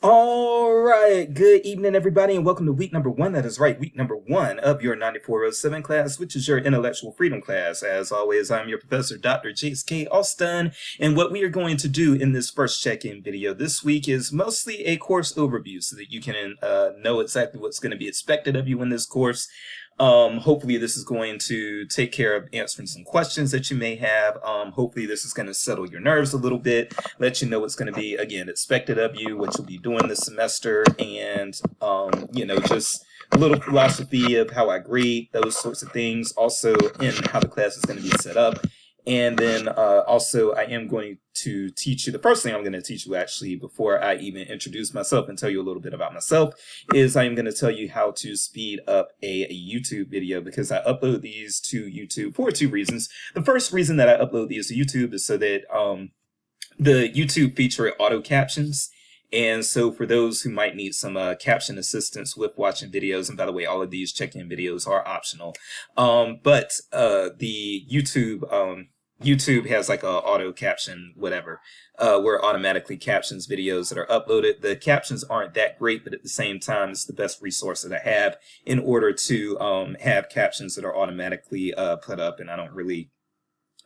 All right, good evening, everybody, and welcome to week number one. That is right, week number one of your 9407 class, which is your intellectual freedom class. As always, I'm your professor, Dr. Jace K. Austin, and what we are going to do in this first check-in video this week is mostly a course overview so that you can know exactly what's going to be expected of you in this course. Hopefully this is going to take care of answering some questions that you may have. Hopefully this is going to settle your nerves a little bit, let you know what's going to be, again, expected of you, what you'll be doing this semester, and, just a little philosophy of how I grade, those sorts of things, also in how the class is going to be set up. And then also I am going to teach you, the first thing I'm going to teach you actually before I even introduce myself and tell you a little bit about myself is I am going to tell you how to speed up a YouTube video, because I upload these to YouTube for two reasons. The first reason that I upload these to YouTube is so that the YouTube feature auto captions. And so for those who might need some caption assistance with watching videos, and by the way, all of these check-in videos are optional, but the YouTube has like a auto caption, whatever, where it automatically captions videos that are uploaded. The captions aren't that great, but at the same time, it's the best resource that I have in order to have captions that are automatically put up, and I don't really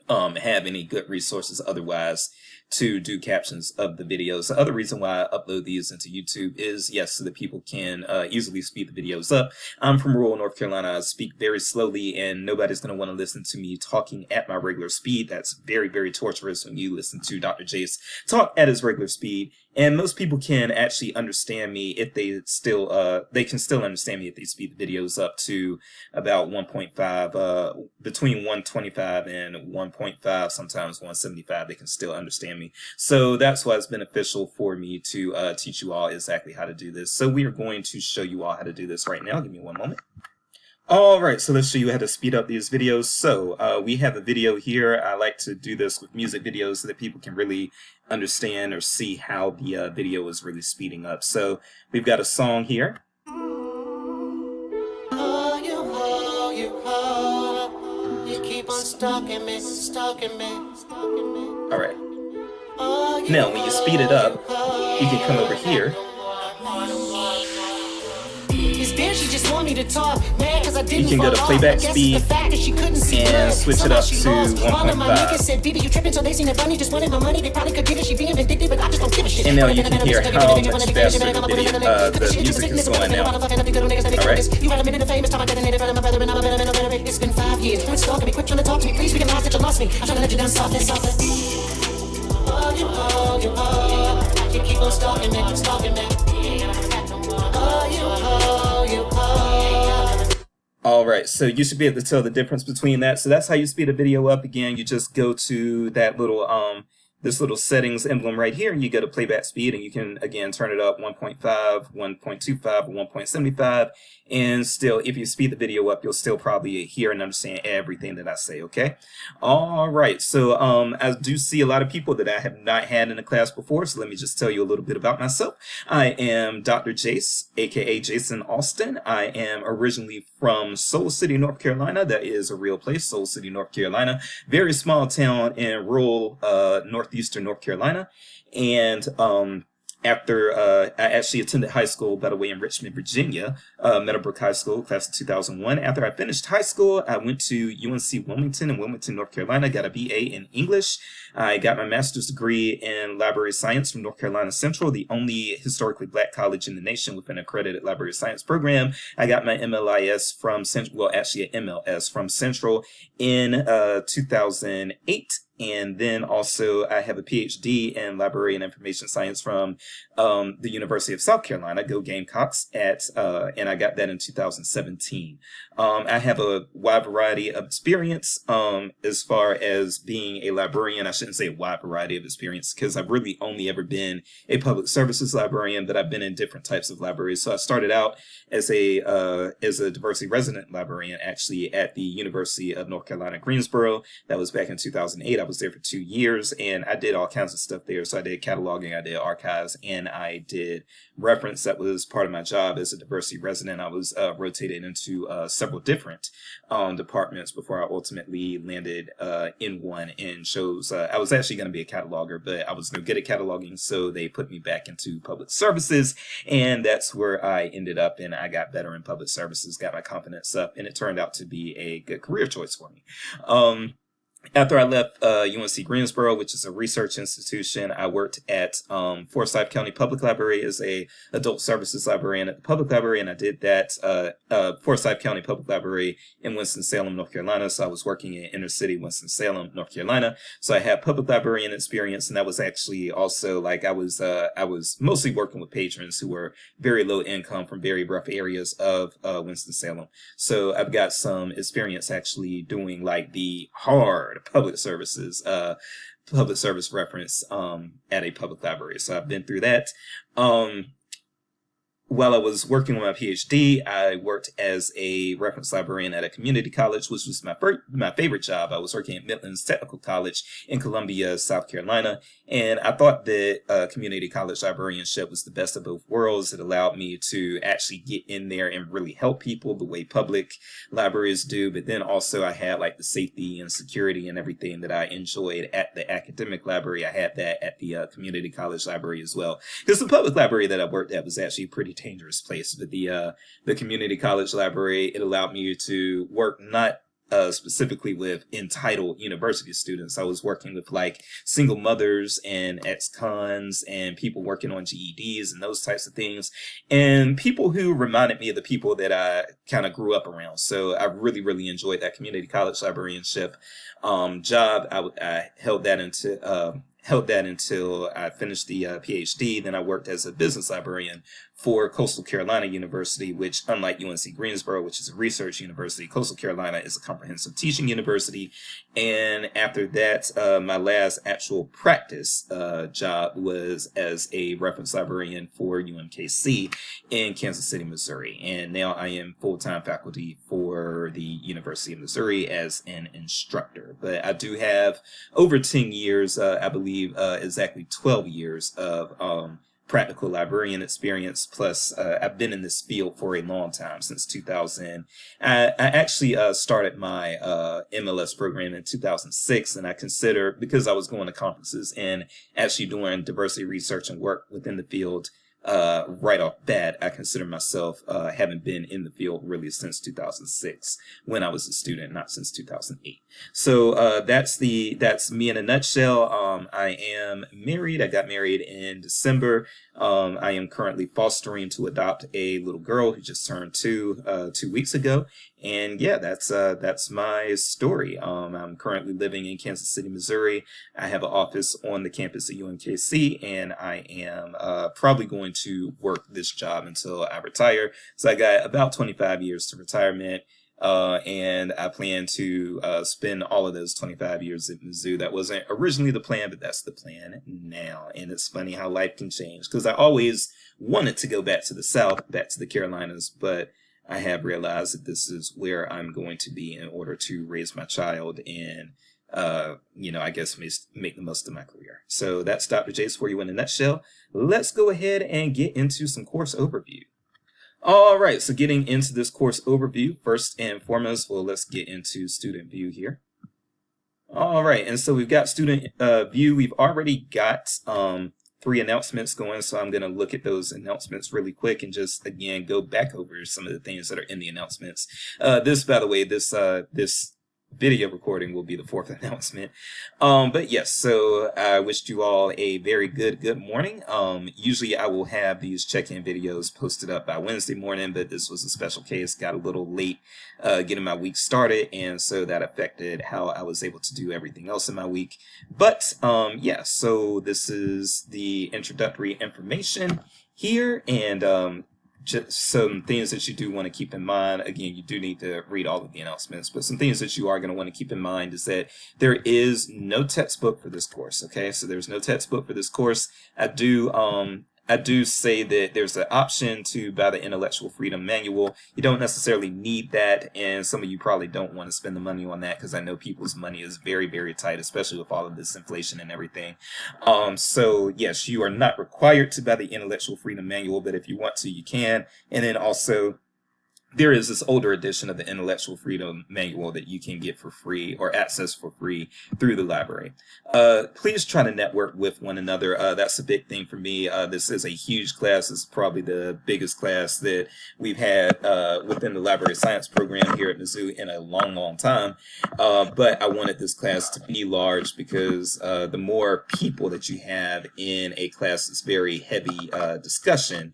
have any good resources otherwise to do captions of the videos. The other reason why I upload these into YouTube is, yes, so that people can easily speed the videos up. I'm from rural North Carolina. I speak very slowly, and nobody's going to want to listen to me talking at my regular speed. That's very, very torturous when you listen to Dr. Jace talk at his regular speed. And most people can actually understand me if they can still understand me if they speed the videos up to about 1.5, between 125 and 1.5, sometimes 175, they can still understand me. So that's why it's beneficial for me to teach you all exactly how to do this. So we are going to show you all how to do this right now. Give me one moment. All right, so let's show you how to speed up these videos. So we have a video here. I like to do this with music videos so that people can really understand or see how the video is really speeding up. So we've got a song here. You keep on stalking me. All right. Now, when you speed it up, you can come over here. You can go to playback speed and switch it up to 1.5. And now you can hear how much faster the music is going now. Alright? It's been 5 years. Quit stalking me, quit trying to talk to me. Please realize that you lost me. I'm trying to let you down softly. You keep on stalking me. Alright, so you should be able to tell the difference between that. So that's how you speed a video up. Again, you just go to that little this little settings emblem right here, and you go to playback speed, and you can again turn it up 1.5, 1.25, or 1.75, and still, if you speed the video up, you'll still probably hear and understand everything that I say. Okay. All right, so I do see a lot of people that I have not had in the class before, so let me just tell you a little bit about myself. I am Dr. Jace, aka Jason Austin. I am originally from Soul City, North Carolina. That is a real place, Soul City, North Carolina, very small town in rural northeastern North Carolina. And after I actually attended high school, by the way, in Richmond, Virginia, Meadowbrook High School, class of 2001. After I finished high school, I went to UNC Wilmington in Wilmington, North Carolina, got a BA in English. I got my master's degree in library science from North Carolina Central, the only historically black college in the nation with an accredited library science program. I got my MLIS from Central, well, actually an MLS from Central in 2008. And then also I have a PhD in library and information science from the University of South Carolina, go Gamecocks, and I got that in 2017. I have a wide variety of experience as far as being a librarian. I shouldn't say a wide variety of experience because I've really only ever been a public services librarian, but I've been in different types of libraries. So I started out as a resident librarian actually at the University of North Carolina, Greensboro. That was back in 2008. I was there for 2 years, and I did all kinds of stuff there. So I did cataloging, I did archives, and I did reference. That was part of my job as a diversity resident. I was rotated into several different departments before I ultimately landed in one and chose. I was actually going to be a cataloger, but I was no good at cataloging, so they put me back into public services, and that's where I ended up. And I got better in public services, got my confidence up, and it turned out to be a good career choice for me. After I left UNC Greensboro, which is a research institution, I worked at Forsyth County Public Library as a adult services librarian at the public library, and I did that Forsyth County Public Library in Winston-Salem, North Carolina. So I was working in inner city Winston-Salem, North Carolina. So I had public librarian experience, and that was actually also like I was mostly working with patrons who were very low income from very rough areas of Winston-Salem. So I've got some experience actually doing like the hard public service reference at a public library. So I've been through that. While I was working on my PhD, I worked as a reference librarian at a community college, which was my favorite job. I was working at Midlands Technical College in Columbia, South Carolina, and I thought that community college librarianship was the best of both worlds. It allowed me to actually get in there and really help people the way public libraries do, but then also I had like the safety and security and everything that I enjoyed at the academic library. I had that at the community college library as well, because the public library that I worked at was actually a pretty dangerous place. But the community college library, it allowed me to work not specifically with entitled university students. I was working with like single mothers and ex-cons and people working on GEDs and those types of things, and people who reminded me of the people that I kind of grew up around. So I really, really enjoyed that community college librarianship job. I held that until I finished the PhD. Then I worked as a business librarian for Coastal Carolina University, which, unlike UNC Greensboro, which is a research university, Coastal Carolina is a comprehensive teaching university. And after that, my last actual practice job was as a reference librarian for UMKC in Kansas City, Missouri. And now I am full-time faculty for the University of Missouri as an instructor. But I do have over 10 years, I believe exactly 12 years of practical librarian experience. Plus, I've been in this field for a long time, since 2000. I actually started my MLS program in 2006, and I consider, because I was going to conferences and actually doing diversity research and work within the field right off bat, I consider myself having been in the field really since 2006 when I was a student, not since 2008. So that's me in a nutshell. I am married. I got married in December. I am currently fostering to adopt a little girl who just turned 2 weeks ago. And yeah, that's my story. I'm currently living in Kansas City, Missouri. I have an office on the campus at UMKC, and I am probably going to work this job until I retire. So I got about 25 years to retirement. And I plan to spend all of those 25 years at Mizzou. That wasn't originally the plan, but that's the plan now. And it's funny how life can change, because I always wanted to go back to the South, back to the Carolinas, but I have realized that this is where I'm going to be in order to raise my child and, I guess make the most of my career. So that's Dr. Jace for you in a nutshell. Let's go ahead and get into some course overview. All right, so getting into this course overview, first and foremost, well, let's get into student view here. All right, and so we've got student view. We've already got 3 announcements going, so I'm going to look at those announcements really quick and just, again, go back over some of the things that are in the announcements. This, by the way, this video recording will be the 4th announcement. But yes, so I wished you all a very good morning. Usually I will have these check-in videos posted up by Wednesday morning, but this was a special case. Got a little late getting my week started, and so that affected how I was able to do everything else in my week. But yeah, so this is the introductory information here, and just some things that you do want to keep in mind. Again, you do need to read all of the announcements, but some things that you are going to want to keep in mind is that there is no textbook for this course. Okay, so there's no textbook for this course. I do I do say that there's an option to buy the Intellectual Freedom Manual. You don't necessarily need that, and some of you probably don't want to spend the money on that because I know people's money is very, very tight, especially with all of this inflation and everything. So yes, you are not required to buy the Intellectual Freedom Manual, but if you want to, you can. And then also, there is this older edition of the Intellectual Freedom Manual that you can get for free or access for free through the library. Please try to network with one another. That's a big thing for me. This is a huge class. It's probably the biggest class that we've had within the library science program here at Mizzou in a long, long time. But I wanted this class to be large because the more people that you have in a class that's very heavy discussion,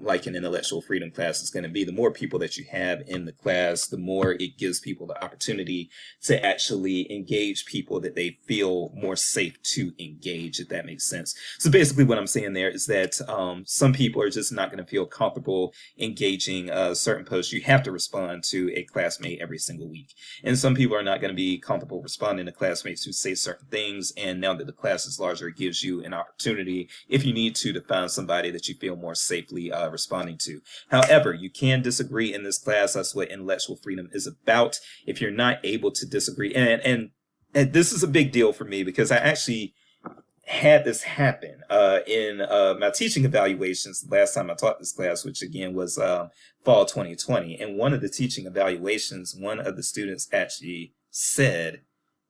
like an intellectual freedom class is going to be, the more people that you have in the class, the more it gives people the opportunity to actually engage people that they feel more safe to engage, if that makes sense. So basically what I'm saying there is that some people are just not going to feel comfortable engaging certain posts. You have to respond to a classmate every single week. And some people are not going to be comfortable responding to classmates who say certain things. And now that the class is larger, it gives you an opportunity, if you need to find somebody that you feel more safely responding to. However, you can disagree in this class. That's what intellectual freedom is about. If you're not able to disagree, and this is a big deal for me because I actually had this happen in my teaching evaluations the last time I taught this class, which again was fall 2020. And one of the teaching evaluations, one of the students actually said,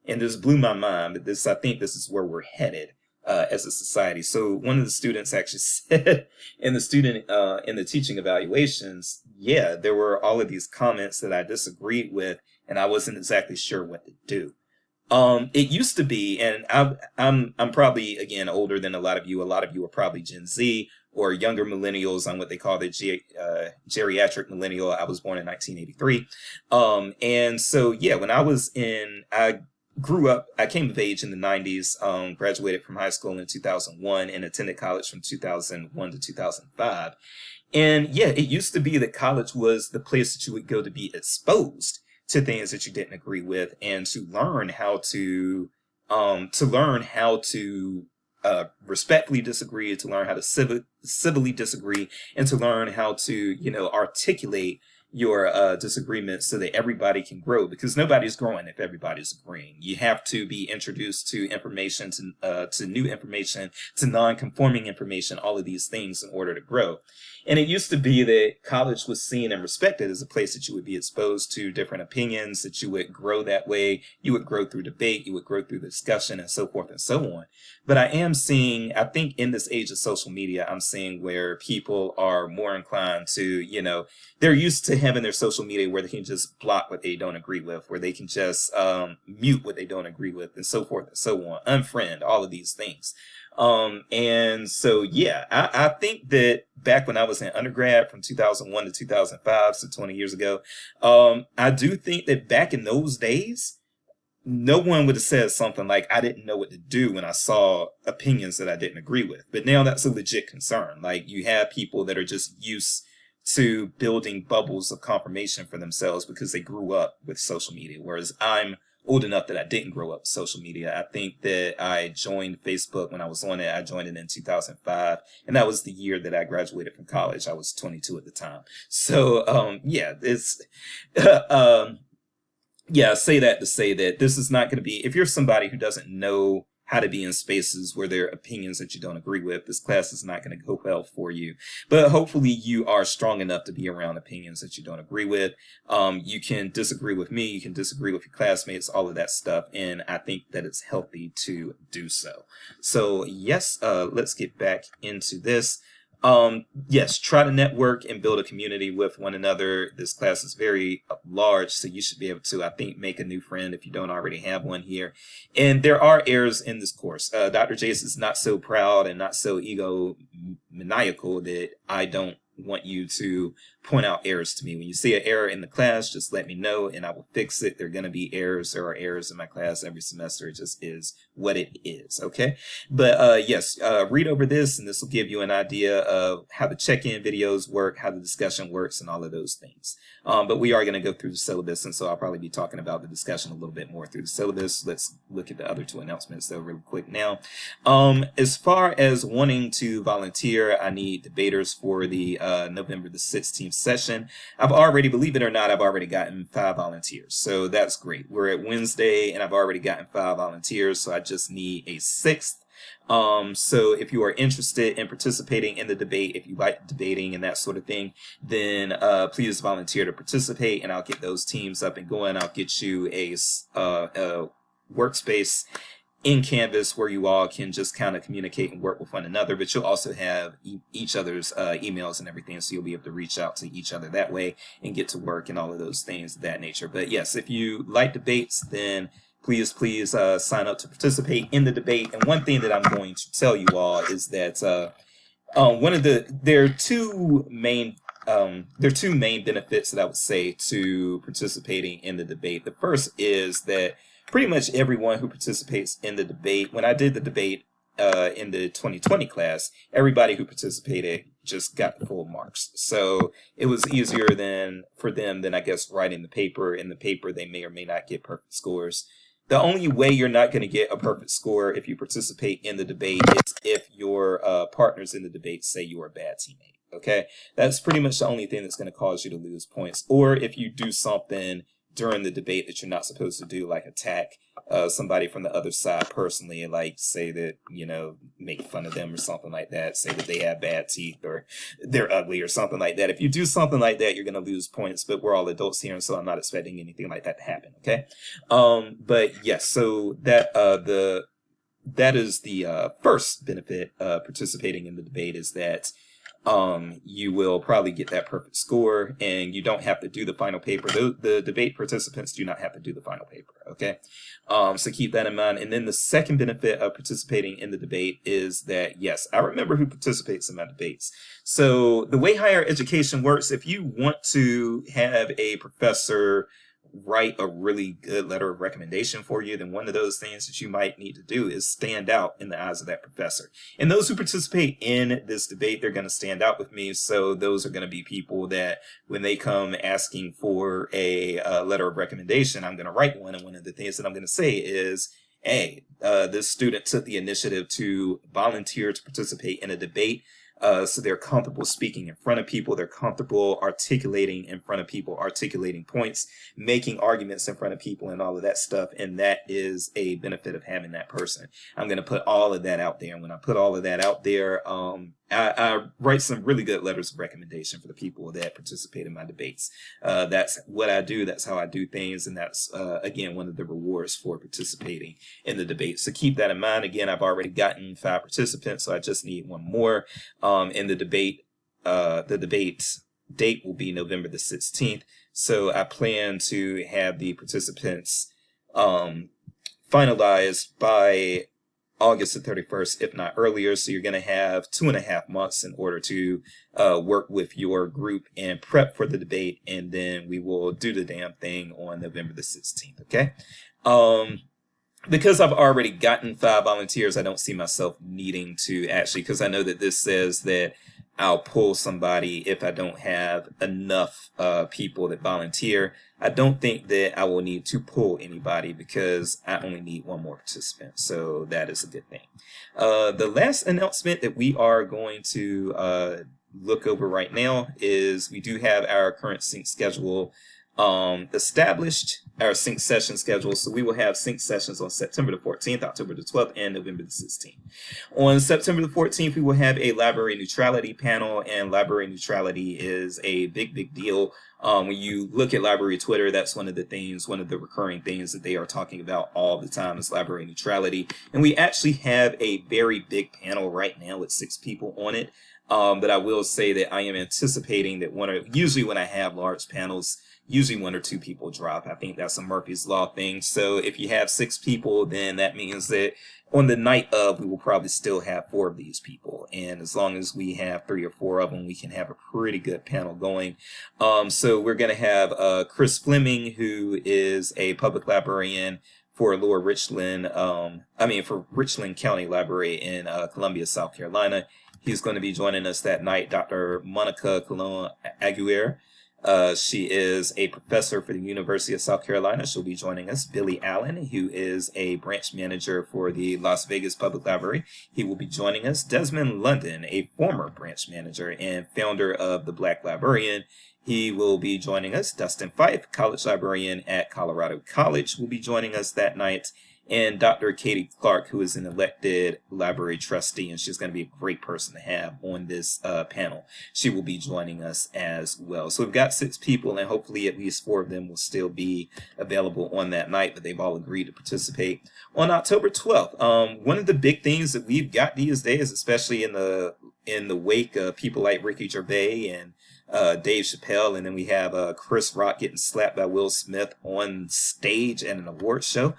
and this blew my mind, but I think this is where we're headed as a society. So one of the students actually said in the teaching evaluations, yeah, there were all of these comments that I disagreed with, and I wasn't exactly sure what to do. It used to be, and I'm probably again older than a lot of you. A lot of you are probably Gen Z or younger millennials. I'm what they call the geriatric millennial. I was born in 1983, and so yeah, when I grew up, I came of age in the 90s, graduated from high school in 2001 and attended college from 2001 to 2005. And yeah, it used to be that college was the place that you would go to be exposed to things that you didn't agree with and to learn how to respectfully disagree, to learn how to civilly disagree, and to learn how to, articulate your disagreements so that everybody can grow, because nobody's growing if everybody's agreeing. You have to be introduced to information, to new information, to non-conforming information, all of these things in order to grow. And it used to be that college was seen and respected as a place that you would be exposed to different opinions, that you would grow that way. You would grow through debate, you would grow through discussion, and so forth and so on. But I am seeing, I think in this age of social media, I'm seeing where people are more inclined to, they're used to having their social media where they can just block what they don't agree with, where they can just mute what they don't agree with, and so forth and so on, unfriend, all of these things. And so, yeah, I think that back when I was in undergrad from 2001 to 2005, so 20 years ago, I do think that back in those days, no one would have said something like, I didn't know what to do when I saw opinions that I didn't agree with. But now that's a legit concern. Like, you have people that are just used to building bubbles of confirmation for themselves because they grew up with social media, whereas I'm old enough that I didn't grow up with social media. I think that I joined Facebook when I was on it. I joined it in 2005, and that was the year that I graduated from college. I was 22 at the time. So, yeah, it's, yeah, I say that to say that this is not going to be, if you're somebody who doesn't know how to be in spaces where there are opinions that you don't agree with, this class is not going to go well for you. But hopefully you are strong enough to be around opinions that you don't agree with. You can disagree with me, you can disagree with your classmates, all of that stuff. And I think that it's healthy to do so. So yes, let's get back into this. Yes, try to network and build a community with one another. This class is very large, so you should be able to, I think, make a new friend if you don't already have one here. And there are errors in this course. Dr. Jace is not so proud and not so egomaniacal that I don't want you to point out errors to me. When you see an error in the class, just let me know and I will fix it. There are going to be errors. There are errors in my class every semester. It just is what it is. Okay. But yes, read over this and this will give you an idea of how the check-in videos work, how the discussion works, and all of those things. But we are going to go through the syllabus, and so I'll probably be talking about the discussion a little bit more through the syllabus. Let's look at the other two announcements though really quick now. As far as wanting to volunteer, I need debaters for the November the 16th session. I've already, believe it or not, I've already gotten 5 volunteers. So that's great. We're at Wednesday and I've already gotten 5 volunteers. So I just need a 6th. So if you are interested in participating in the debate, if you like debating and that sort of thing, then please volunteer to participate and I'll get those teams up and going. I'll get you a workspace in Canvas where you all can just kind of communicate and work with one another, but you'll also have each other's emails and everything, so you'll be able to reach out to each other that way and get to work and all of those things of that nature. But yes, if you like debates, then please sign up to participate in the debate. And one thing that I'm going to tell you all is that there are two main benefits that I would say to participating in the debate. The first is that pretty much everyone who participates in the debate, when I did the debate in the 2020 class, everybody who participated just got the full marks. So it was easier for them than I guess writing the paper. In the paper, they may or may not get perfect scores. The only way you're not going to get a perfect score if you participate in the debate is if your partners in the debate say you're a bad teammate. Okay, that's pretty much the only thing that's going to cause you to lose points. Or if you do something during the debate that you're not supposed to do, like attack somebody from the other side personally, like say that, you know, make fun of them or something like that, say that they have bad teeth or they're ugly or something like that. If you do something like that, you're going to lose points, but we're all adults here, and so I'm not expecting anything like that to happen, okay? But yes, so that is the first benefit of participating in the debate, is that you will probably get that perfect score and you don't have to do the final paper. The debate participants do not have to do the final paper, okay? So keep that in mind. And then the second benefit of participating in the debate is that, yes, I remember who participates in my debates. So the way higher education works, if you want to have a professor write a really good letter of recommendation for you, then one of those things that you might need to do is stand out in the eyes of that professor. And those who participate in this debate, they're going to stand out with me. So those are going to be people that when they come asking for a letter of recommendation, I'm going to write one. And one of the things that I'm going to say is, hey, this student took the initiative to volunteer to participate in a debate. So they're comfortable speaking in front of people. They're comfortable articulating in front of people, articulating points, making arguments in front of people and all of that stuff. And that is a benefit of having that person. I'm going to put all of that out there. And when I put all of that out there, I write some really good letters of recommendation for the people that participate in my debates. That's what I do. That's how I do things. And that's, again, one of the rewards for participating in the debate. So keep that in mind. Again, I've already gotten 5 participants, so I just need one more. In the debate date will be November the 16th. So I plan to have the participants finalized by August the 31st, if not earlier. So you're going to have 2.5 months in order to work with your group and prep for the debate. And then we will do the damn thing on November the 16th. Okay. Because I've already gotten 5 volunteers, I don't see myself needing to actually, because I know that this says that I'll pull somebody if I don't have enough people that volunteer. I don't think that I will need to pull anybody because I only need 1 more participant. So that is a good thing. The last announcement that we are going to look over right now is we do have our current sync schedule established, our sync session schedule. So we will have sync sessions on September the 14th, October the 12th, and November the 16th. On September the 14th, we will have a library neutrality panel, and library neutrality is a big deal. When you look at library Twitter, that's one of the recurring things that they are talking about all the time is library neutrality. And we actually have a very big panel right now with 6 people on it. But I will say that I am anticipating that usually when I have large panels, usually 1 or 2 people drop. I think that's a Murphy's Law thing. So if you have 6 people, then that means that on the night of, we will probably still have 4 of these people. And as long as we have 3 or 4 of them, we can have a pretty good panel going. So we're going to have Chris Fleming, who is a public librarian for Lower Richland, for Richland County Library in Columbia, South Carolina. He's going to be joining us that night. Dr. Monica Colon Aguirre. She is a professor for the University of South Carolina. She'll be joining us. Billy Allen, who is a branch manager for the Las Vegas Public Library. He will be joining us. Desmond London, a former branch manager and founder of the Black Librarian. He will be joining us. Dustin Fife, college librarian at Colorado College, will be joining us that night. And Dr. Katie Clark, who is an elected library trustee, and she's going to be a great person to have on this panel. She will be joining us as well. So we've got 6 people, and hopefully at least 4 of them will still be available on that night, but they've all agreed to participate. On October 12th, one of the big things that we've got these days, especially in the wake of people like Ricky Gervais and Dave Chappelle, and then we have Chris Rock getting slapped by Will Smith on stage at an award show.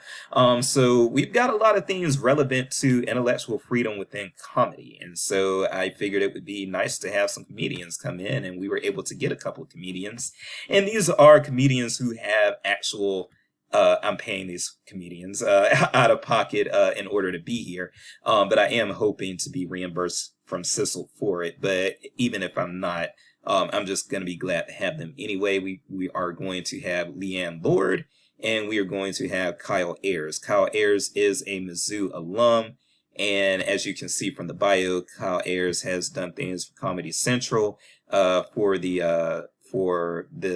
So we've got a lot of things relevant to intellectual freedom within comedy, and so I figured it would be nice to have some comedians come in, and we were able to get a couple of comedians, and these are comedians who have actual I'm paying these comedians out of pocket in order to be here, but I am hoping to be reimbursed from CISL for it. But even if I'm not, I'm just going to be glad to have them anyway. We are going to have Leanne Lord, and we are going to have Kyle Ayers. Kyle Ayers is a Mizzou alum, and as you can see from the bio, Kyle Ayers has done things for Comedy Central, for the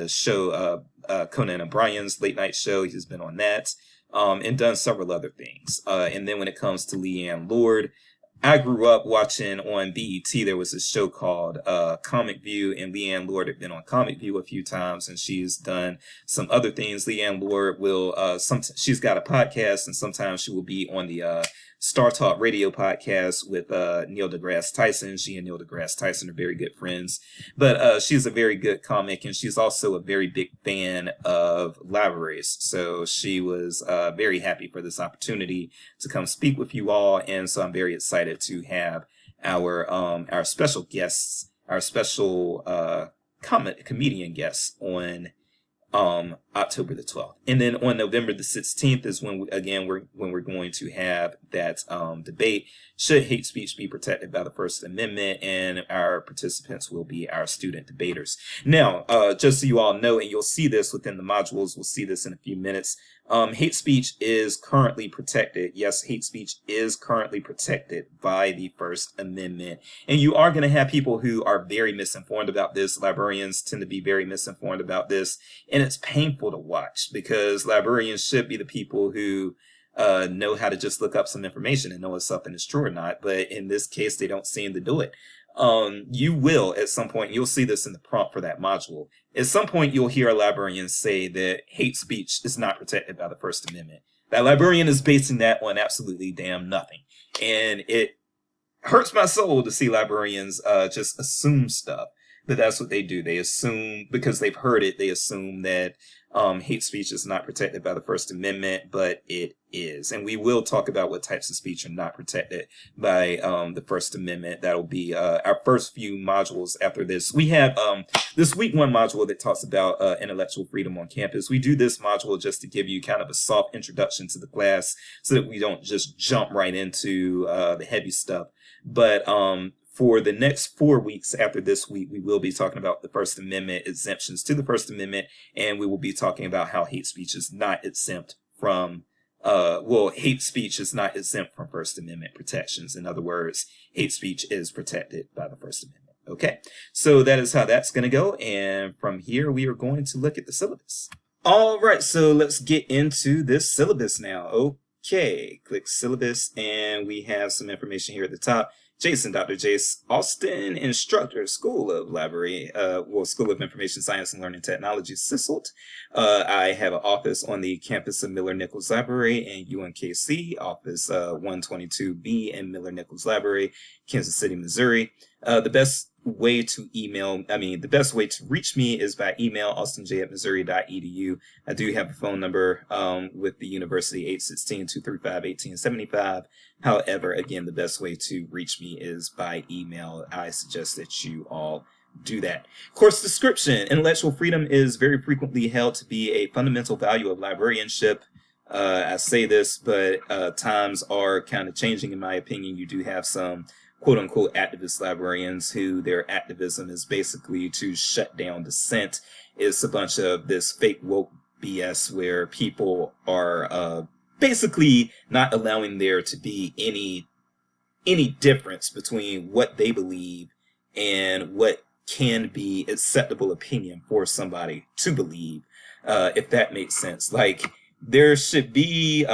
show Conan O'Brien's late night show. He's been on that, and done several other things. And then when it comes to Leanne Lord, I grew up watching on BET. There was a show called Comic View, and Leanne Lord had been on Comic View a few times, and she's done some other things. Leanne Lord will she's got a podcast, and sometimes she will be on the Star Talk Radio podcast with Neil deGrasse Tyson. She and Neil deGrasse Tyson are very good friends, but she's a very good comic, and she's also a very big fan of libraries. So she was very happy for this opportunity to come speak with you all, and so I'm very excited to have our special guests, our special comedian guests on October the 12th. And then on November the 16th is when we're going to have that debate. Should hate speech be protected by the First Amendment? And our participants will be our student debaters. Now, just so you all know, and you'll see this within the modules, we'll see this in a few minutes. Hate speech is currently protected. Yes, hate speech is currently protected by the First Amendment. And you are going to have people who are very misinformed about this. Librarians tend to be very misinformed about this. And it's painful to watch, because librarians should be the people who know how to just look up some information and know if something is true or not. But in this case, they don't seem to do it. You will, at some point, you'll see this in the prompt for that module. At some point, you'll hear a librarian say that hate speech is not protected by the First Amendment. That librarian is basing that on absolutely damn nothing. And it hurts my soul to see librarians just assume stuff. But that's what they do. They assume, because they've heard it, they assume that hate speech is not protected by the First Amendment, but it is. And we will talk about what types of speech are not protected by the First Amendment. That'll be our first few modules after this. We have this week 1 module that talks about intellectual freedom on campus. We do this module just to give you kind of a soft introduction to the class so that we don't just jump right into the heavy stuff. But for the next 4 weeks after this week, we will be talking about the First Amendment, exemptions to the First Amendment, and we will be talking about how hate speech is not exempt from, hate speech is not exempt from First Amendment protections. In other words, hate speech is protected by the First Amendment. Okay, so that is how that's going to go, and from here we are going to look at the syllabus. All right, so let's get into this syllabus now. Okay, click syllabus, and we have some information here at the top. Jason, Dr. Jace Austin, instructor, School of Library, School of Information Science and Learning Technology, CISLT. I have an office on the campus of Miller Nichols Library in UMKC, office 122B in Miller Nichols Library, Kansas City, Missouri. The best way to email, the best way to reach me is by email, austinj@missouri.edu. I do have a phone number with the university, 816-235-1875. However, again, the best way to reach me is by email. I suggest that you all do that. Course description. Intellectual freedom is very frequently held to be a fundamental value of librarianship. I say this, but times are kind of changing, in my opinion. You do have some quote-unquote activist librarians who their activism is basically to shut down dissent. It's a bunch of this fake woke BS where people are basically not allowing there to be any difference between what they believe and what can be acceptable opinion for somebody to believe, if that makes sense. Like, there should be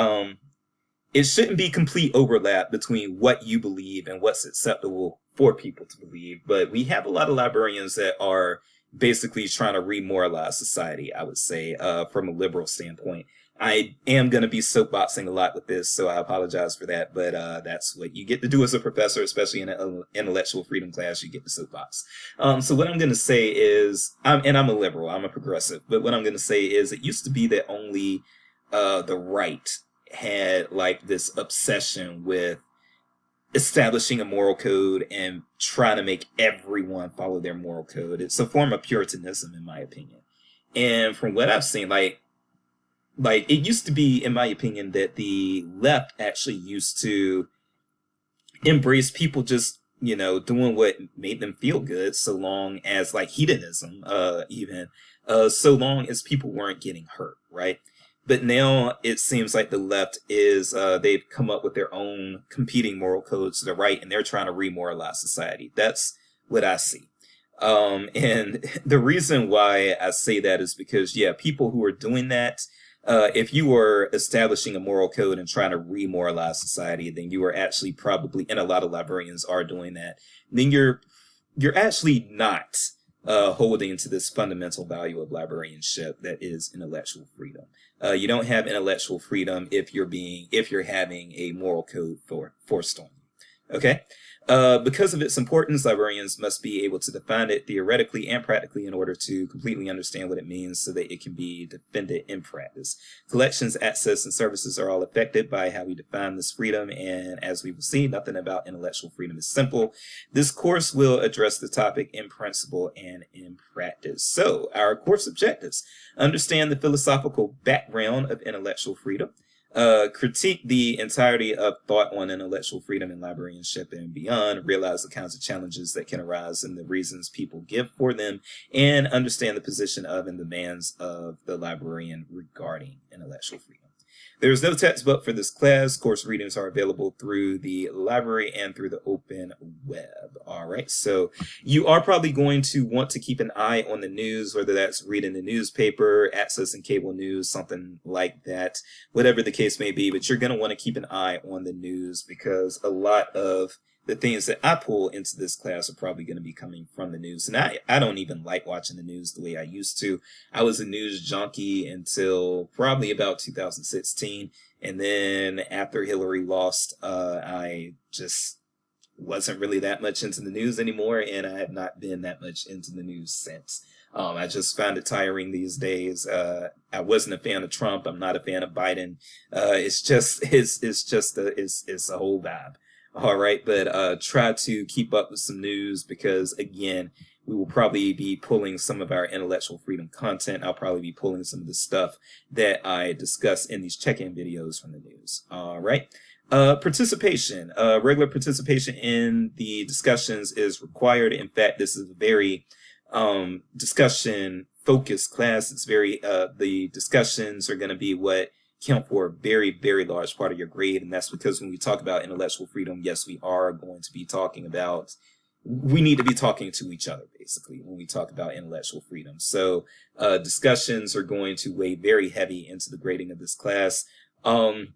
it shouldn't be complete overlap between what you believe and what's acceptable for people to believe. But we have a lot of librarians that are basically trying to remoralize society, I would say, from a liberal standpoint. I am going to be soapboxing a lot with this, so I apologize for that. But that's what you get to do as a professor, especially in an intellectual freedom class. You get to soapbox. So what I'm going to say is, I'm a liberal, I'm a progressive. But what I'm going to say is, it used to be that only the right had like this obsession with establishing a moral code and trying to make everyone follow their moral code. It's a form of puritanism, in my opinion. And from what I've seen, like it used to be, in my opinion, that the left actually used to embrace people just, doing what made them feel good, so long as, like, hedonism, so long as people weren't getting hurt, right? But now it seems like the left is, they've come up with their own competing moral codes to the right, and they're trying to remoralize society. That's what I see. And the reason why I say that is because, people who are doing that, if you were establishing a moral code and trying to remoralize society, then you are actually probably, and a lot of librarians are doing that, then you're actually not holding to this fundamental value of librarianship that is intellectual freedom. You don't have intellectual freedom if you're having a moral code forced on you. Okay? Because of its importance, librarians must be able to define it theoretically and practically in order to completely understand what it means so that it can be defended in practice. Collections, access, and services are all affected by how we define this freedom, and as we will see, nothing about intellectual freedom is simple. This course will address the topic in principle and in practice. So, our course objectives: understand the philosophical background of intellectual freedom, critique the entirety of thought on intellectual freedom and librarianship and beyond, realize the kinds of challenges that can arise and the reasons people give for them, and understand the position of and demands of the librarian regarding intellectual freedom. There is no textbook for this class. Course readings are available through the library and through the open web. All right, so you are probably going to want to keep an eye on the news, whether that's reading the newspaper, accessing cable news, something like that, whatever the case may be. But you're going to want to keep an eye on the news, because a lot of the things that I pull into this class are probably going to be coming from the news. And I don't even like watching the news the way I used to. I was a news junkie until probably about 2016. And then after Hillary lost, I just wasn't really that much into the news anymore. And I have not been that much into the news since. I just found it tiring these days. I wasn't a fan of Trump. I'm not a fan of Biden. It's a whole vibe. All right, but try to keep up with some news, because, again, we will probably be pulling some of our intellectual freedom content. I'll probably be pulling some of the stuff that I discuss in these check-in videos from the news. All right. Participation. Regular participation in the discussions is required. In fact, this is a very discussion-focused class. It's very, the discussions are going to be what count for a very, very large part of your grade. And that's because when we talk about intellectual freedom, yes, we need to be talking to each other, basically, when we talk about intellectual freedom. So discussions are going to weigh very heavy into the grading of this class. Some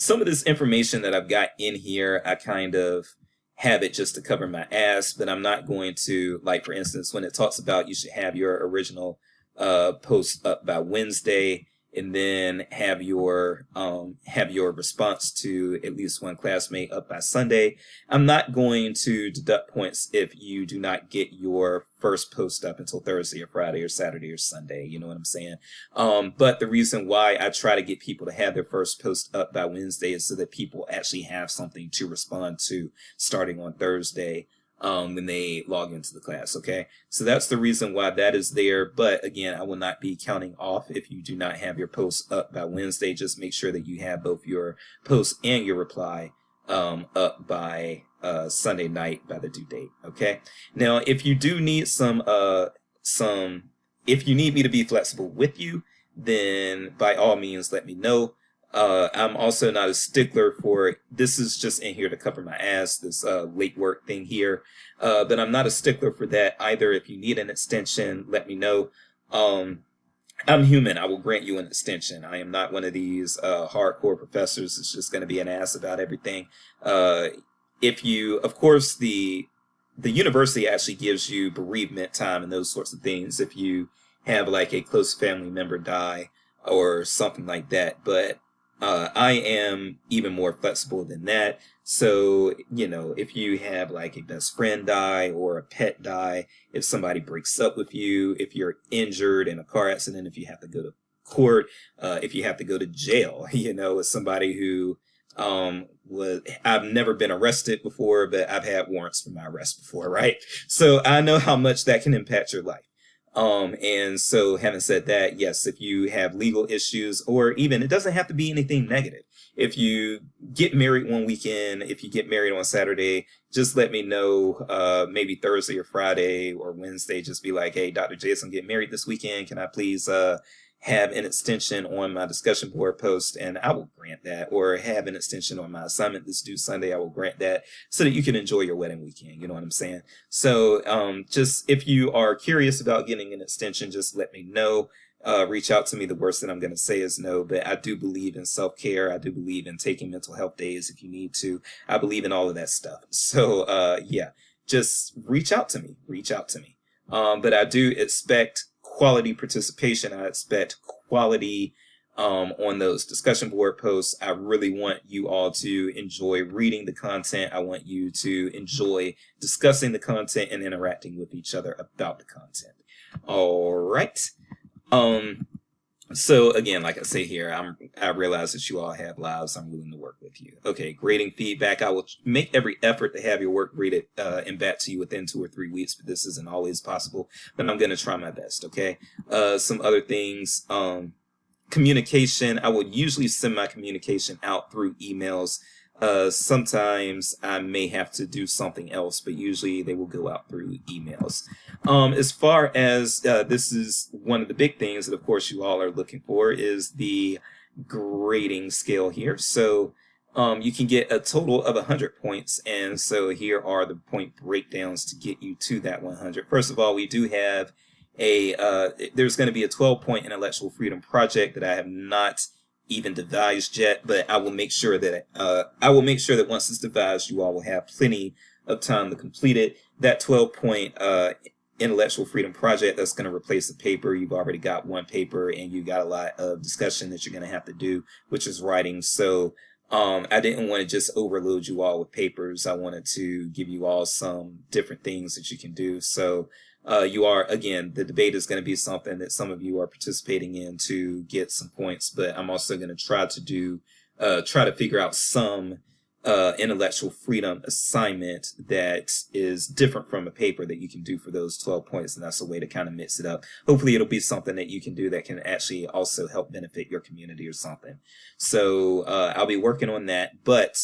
of this information that I've got in here, I kind of have it just to cover my ass, but I'm not going to, like, for instance, when it talks about you should have your original post up by Wednesday, and then have your response to at least one classmate up by Sunday. I'm not going to deduct points if you do not get your first post up until Thursday or Friday or Saturday or Sunday. You know what I'm saying? But the reason why I try to get people to have their first post up by Wednesday is so that people actually have something to respond to starting on Thursday. When they log into the class. Okay. So that's the reason why that is there. But again, I will not be counting off if you do not have your posts up by Wednesday. Just make sure that you have both your post and your reply, up by, Sunday night by the due date. Okay. Now, if you do need if you need me to be flexible with you, then by all means, let me know. I'm also not a stickler for, this is just in here to cover my ass, this late work thing here. But I'm not a stickler for that either. If you need an extension, let me know. I'm human. I will grant you an extension. I am not one of these hardcore professors that's just going to be an ass about everything. If you, of course, the university actually gives you bereavement time and those sorts of things if you have like a close family member die or something like that. But I am even more flexible than that. So, you know, if you have like a best friend die or a pet die, if somebody breaks up with you, if you're injured in a car accident, if you have to go to court, if you have to go to jail, you know, as somebody who I've never been arrested before, but I've had warrants for my arrest before, right? So I know how much that can impact your life. And so having said that, yes, if you have legal issues, or even, it doesn't have to be anything negative. If you get married one weekend, if you get married on Saturday, just let me know, maybe Thursday or Friday or Wednesday, just be like, hey, Dr. Jason, I'm getting married this weekend. Can I please, have an extension on my discussion board post, and I will grant that, or have an extension on my assignment that's due Sunday, I will grant that, so that you can enjoy your wedding weekend. You know what I'm saying? So just if you are curious about getting an extension, just let me know. Reach out to me. The worst that I'm going to say is no, but I do believe in self-care. I do believe in taking mental health days if you need to. I believe in all of that stuff. So yeah, just reach out to me. Reach out to me. But I do expect quality participation. I expect quality on those discussion board posts. I really want you all to enjoy reading the content. I want you to enjoy discussing the content and interacting with each other about the content. All right. So again, like I say here, I realize that you all have lives. I'm willing to work with you. Okay, grading feedback. I will make every effort to have your work graded and back to you within 2 or 3 weeks, but this isn't always possible. But I'm going to try my best. Okay. Some other things. Communication. I would usually send my communication out through emails. Sometimes I may have to do something else, but usually they will go out through emails. As far as this is one of the big things that, of course, you all are looking for is the grading scale here. So you can get a total of 100 points. And so here are the point breakdowns to get you to that 100. First of all, we do have there's going to be a 12-point intellectual freedom project that I have not even devised yet, but I will make sure that once it's devised, you all will have plenty of time to complete it. That 12-point intellectual freedom project, that's going to replace a paper. You've already got one paper, and you got a lot of discussion that you're going to have to do, which is writing. So I didn't want to just overload you all with papers. I wanted to give you all some different things that you can do. So you are, again, the debate is going to be something that some of you are participating in to get some points, but I'm also going to try to figure out some intellectual freedom assignment that is different from a paper that you can do for those 12 points, and that's a way to kind of mix it up. Hopefully it'll be something that you can do that can actually also help benefit your community or something. So I'll be working on that, but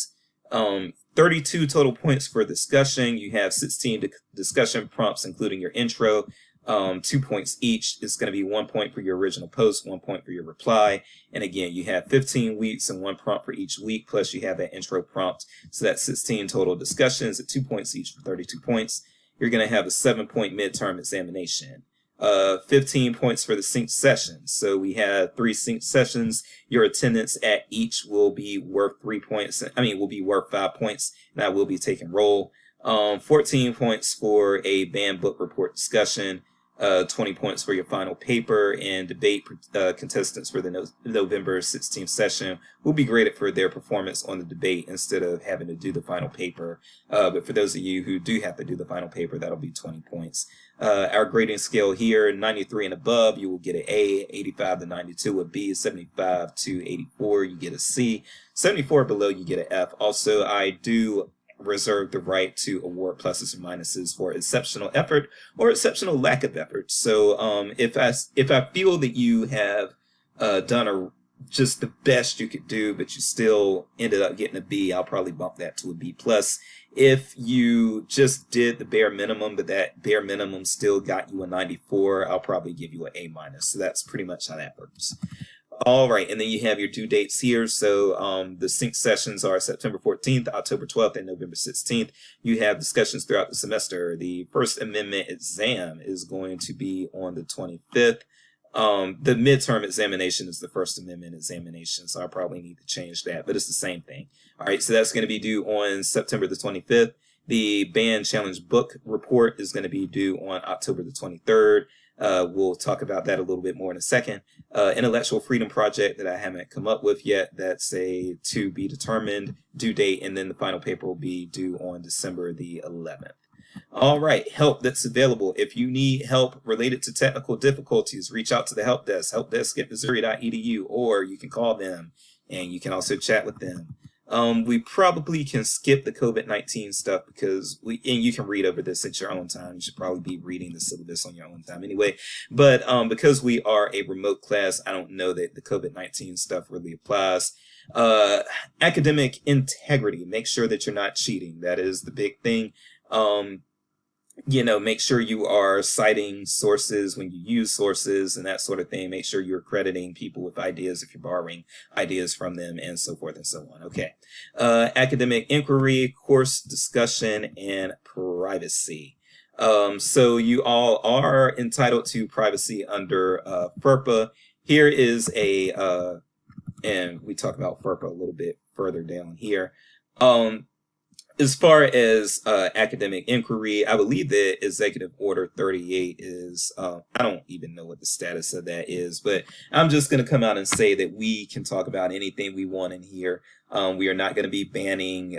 32 total points for discussion. You have 16 discussion prompts, including your intro. 2 points each. It's going to be 1 point for your original post, 1 point for your reply. And again, you have 15 weeks and 1 prompt for each week, plus you have that intro prompt. So that's 16 total discussions at 2 points each for 32 points. You're going to have a 7-point midterm examination. 15 points for the synced sessions. So we have 3 synced sessions. Your attendance at each will be worth 3 points. Will be worth 5 points, and I will be taking roll. 14 points for a banned book report discussion. 20 points for your final paper, and debate contestants for the November 16th session will be graded for their performance on the debate instead of having to do the final paper. But for those of you who do have to do the final paper, that'll be 20 points. Our grading scale here, 93 and above, you will get an A, 85 to 92 a B, 75 to 84, you get a C, 74 below, you get an F. Also, I do reserve the right to award pluses or minuses for exceptional effort or exceptional lack of effort. So if I feel that you have done just the best you could do, but you still ended up getting a B, I'll probably bump that to a B plus. If you just did the bare minimum, but that bare minimum still got you a 94, I'll probably give you an A minus. So that's pretty much how that works. All right, and then you have your due dates here. So the sync sessions are September 14th, October 12th, and November 16th. You have discussions throughout the semester. The First Amendment exam is going to be on the 25th. The midterm examination is the First Amendment examination, so I probably need to change that, but it's the same thing. All right, so that's going to be due on September the 25th. The Band Challenge book report is going to be due on October the 23rd. We'll talk about that a little bit more in a second. Intellectual Freedom Project that I haven't come up with yet. That's a to be determined due date, and then the final paper will be due on December the 11th. All right, help that's available. If you need help related to technical difficulties, reach out to the help desk, helpdesk@missouri.edu, or you can call them, and you can also chat with them. We probably can skip the COVID-19 stuff because and you can read over this at your own time. You should probably be reading the syllabus on your own time anyway. But because we are a remote class, I don't know that the COVID-19 stuff really applies. Academic integrity. Make sure that you're not cheating. That is the big thing. Make sure you are citing sources when you use sources and that sort of thing. Make sure you're crediting people with ideas if you're borrowing ideas from them, and so forth and so on. Okay. Academic inquiry, course discussion, and privacy. So you all are entitled to privacy under FERPA. Here is and we talk about FERPA a little bit further down here. As far as academic inquiry, I believe that Executive Order 38 is, I don't even know what the status of that is, but I'm just going to come out and say that we can talk about anything we want in here. We are not going to be banning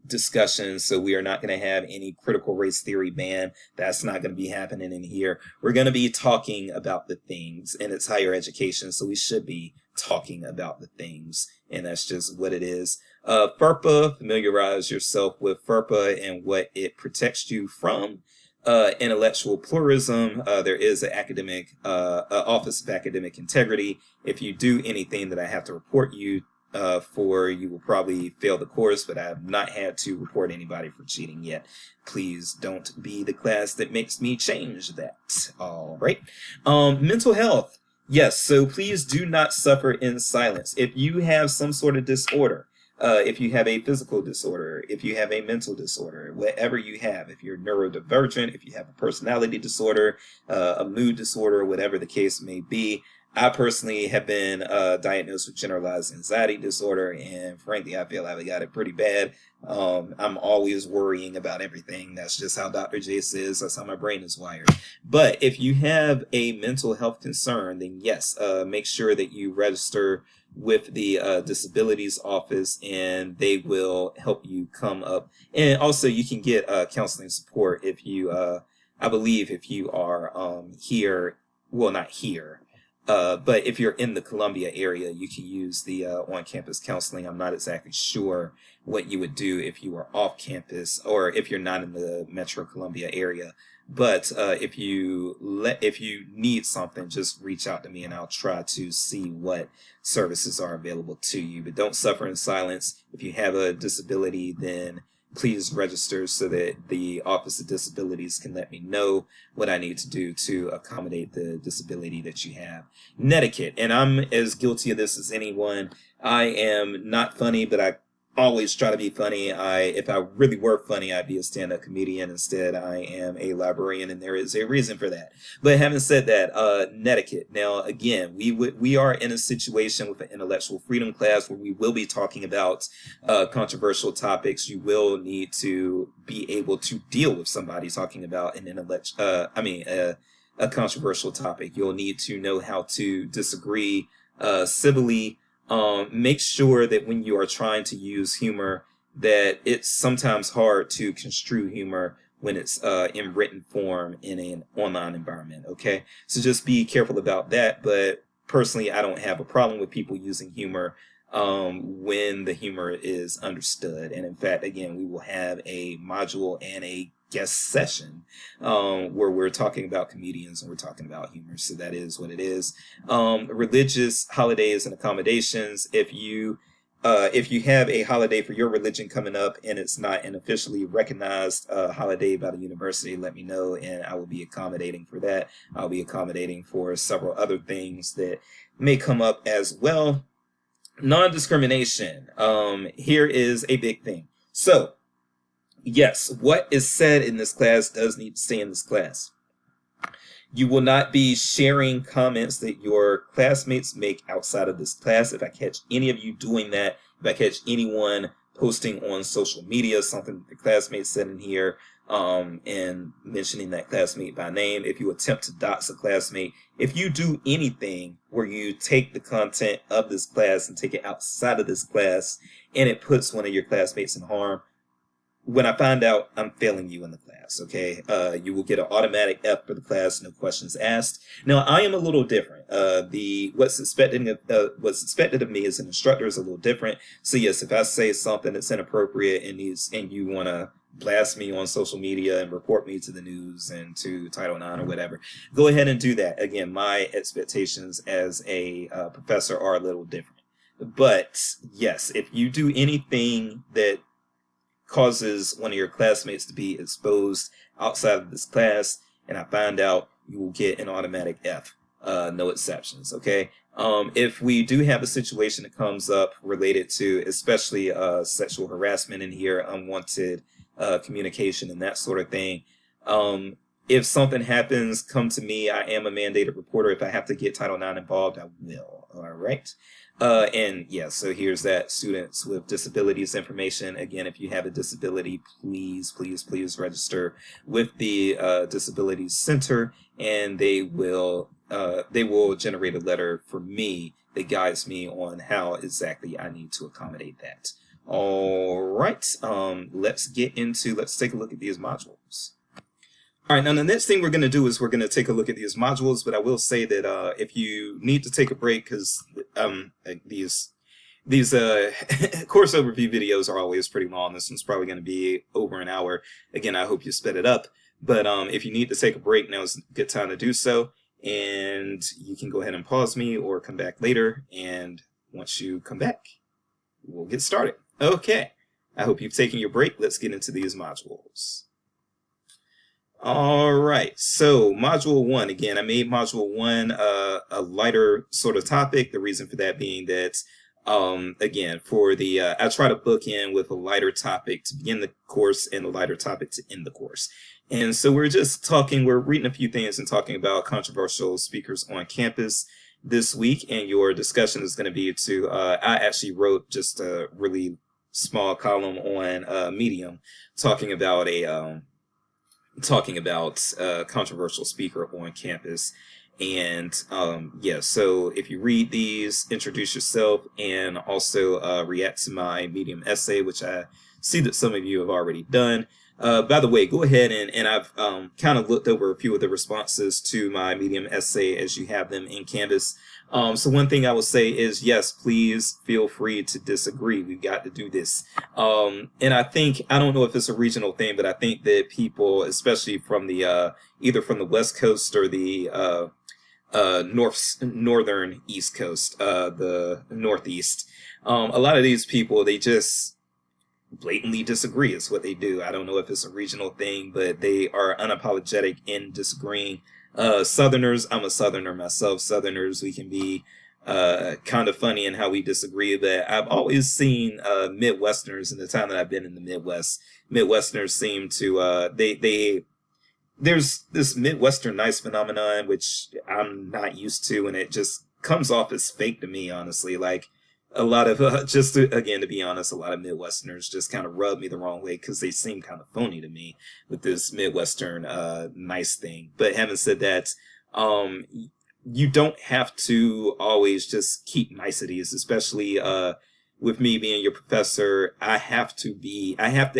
discussions, so we are not going to have any critical race theory ban. That's not going to be happening in here. We're going to be talking about the things, and it's higher education, so we should be talking about the things, and that's just what it is. FERPA, familiarize yourself with FERPA and what it protects you from. Intellectual pluralism, there is an academic Office of Academic Integrity. If you do anything that I have to report you for, you will probably fail the course, but I have not had to report anybody for cheating yet. Please don't be the class that makes me change that. All right. Mental health. Yes, so please do not suffer in silence. If you have some sort of disorder, if you have a physical disorder, if you have a mental disorder, whatever you have, if you're neurodivergent, if you have a personality disorder, a mood disorder, whatever the case may be. I personally have been diagnosed with generalized anxiety disorder, and frankly, I feel I've got it pretty bad. I'm always worrying about everything. That's just how Dr. Jace is. That's how my brain is wired. But if you have a mental health concern, then yes, make sure that you register with the disabilities office, and they will help you come up. And also you can get counseling support if you, I believe if you are here, well, not here, but if you're in the Columbia area, you can use the on-campus counseling. I'm not exactly sure what you would do if you were off campus or if you're not in the Metro Columbia area. But if you need something, just reach out to me and I'll try to see what services are available to you. But don't suffer in silence. If you have a disability, then please register so that the Office of Disabilities can let me know what I need to do to accommodate the disability that you have. Netiquette, and I'm as guilty of this as anyone. I am not funny, but I always try to be funny. If I really were funny, I'd be a stand-up comedian. Instead, I am a librarian, and there is a reason for that. But having said that, netiquette. Now, again, we are in a situation with an intellectual freedom class where we will be talking about controversial topics. You will need to be able to deal with somebody talking about an a controversial topic. You'll need to know how to disagree civilly. Make sure that when you are trying to use humor, that it's sometimes hard to construe humor when it's in written form in an online environment. Okay, so just be careful about that. But personally, I don't have a problem with people using humor when the humor is understood. And in fact, again, we will have a module and a guest session where we're talking about comedians and we're talking about humor. So that is what it is. Religious holidays and accommodations. If you have a holiday for your religion coming up and it's not an officially recognized holiday by the university, let me know and I will be accommodating for that. I'll be accommodating for several other things that may come up as well. Non-discrimination. Here is a big thing. So, yes, what is said in this class does need to stay in this class. You will not be sharing comments that your classmates make outside of this class. If I catch any of you doing that, if I catch anyone posting on social media something the classmate said in here, and mentioning that classmate by name, if you attempt to dox a classmate, if you do anything where you take the content of this class and take it outside of this class and it puts one of your classmates in harm, when I find out, I'm failing you in the class, okay? You will get an automatic F for the class, no questions asked. Now, I am a little different. What's expected of me as an instructor is a little different. So yes, if I say something that's inappropriate and you want to blast me on social media and report me to the news and to Title IX or whatever, go ahead and do that. Again, my expectations as a professor are a little different. But yes, if you do anything that causes one of your classmates to be exposed outside of this class and I find out, you will get an automatic F. No exceptions, okay? If we do have a situation that comes up related to especially sexual harassment in here, unwanted communication and that sort of thing, if something happens, come to me. I am a mandated reporter. If I have to get Title IX involved, I will. All right. And yeah, so here's that students with disabilities information. Again, if you have a disability, please register with the Disabilities Center, and they will generate a letter for me that guides me on how exactly I need to accommodate that. All right, let's take a look at these modules. All right, now the next thing we're going to do is we're going to take a look at these modules, but I will say that if you need to take a break, because these course overview videos are always pretty long. This one's probably going to be over an hour. Again, I hope you sped it up. But if you need to take a break, now is a good time to do so. And you can go ahead and pause me or come back later. And once you come back, we'll get started. Okay, I hope you've taken your break. Let's get into these modules. All right, so module 1, again, I made module 1 a lighter sort of topic. The reason for that being that, again, for the, I try to book in with a lighter topic to begin the course and a lighter topic to end the course. And so we're reading a few things and talking about controversial speakers on campus this week. And your discussion is going to be I actually wrote just a really small column on Medium talking about a controversial speaker on campus. And yeah, so if you read these, introduce yourself, and also react to my Medium essay, which I see that some of you have already done. By the way, go ahead and I've kind of looked over a few of the responses to my Medium essay as you have them in Canvas. So one thing I will say is, yes, please feel free to disagree. We've got to do this. And I don't know if it's a regional thing, but I think that people, especially from the either from the West Coast or the northern East Coast, the Northeast, a lot of these people, they just blatantly disagree is what they do. I don't know if it's a regional thing, but they are unapologetic in disagreeing. Southerners, I'm a Southerner myself. Southerners, we can be kind of funny in how we disagree, but I've always seen Midwesterners in the time that I've been in the Midwest. Midwesterners seem to they there's this Midwestern nice phenomenon which I'm not used to, and it just comes off as fake to me, honestly. Like a lot of just to, again to be honest, a lot of Midwesterners just kind of rub me the wrong way because they seem kind of phony to me with this Midwestern nice thing. But having said that, um, you don't have to always just keep niceties, especially with me being your professor. I have to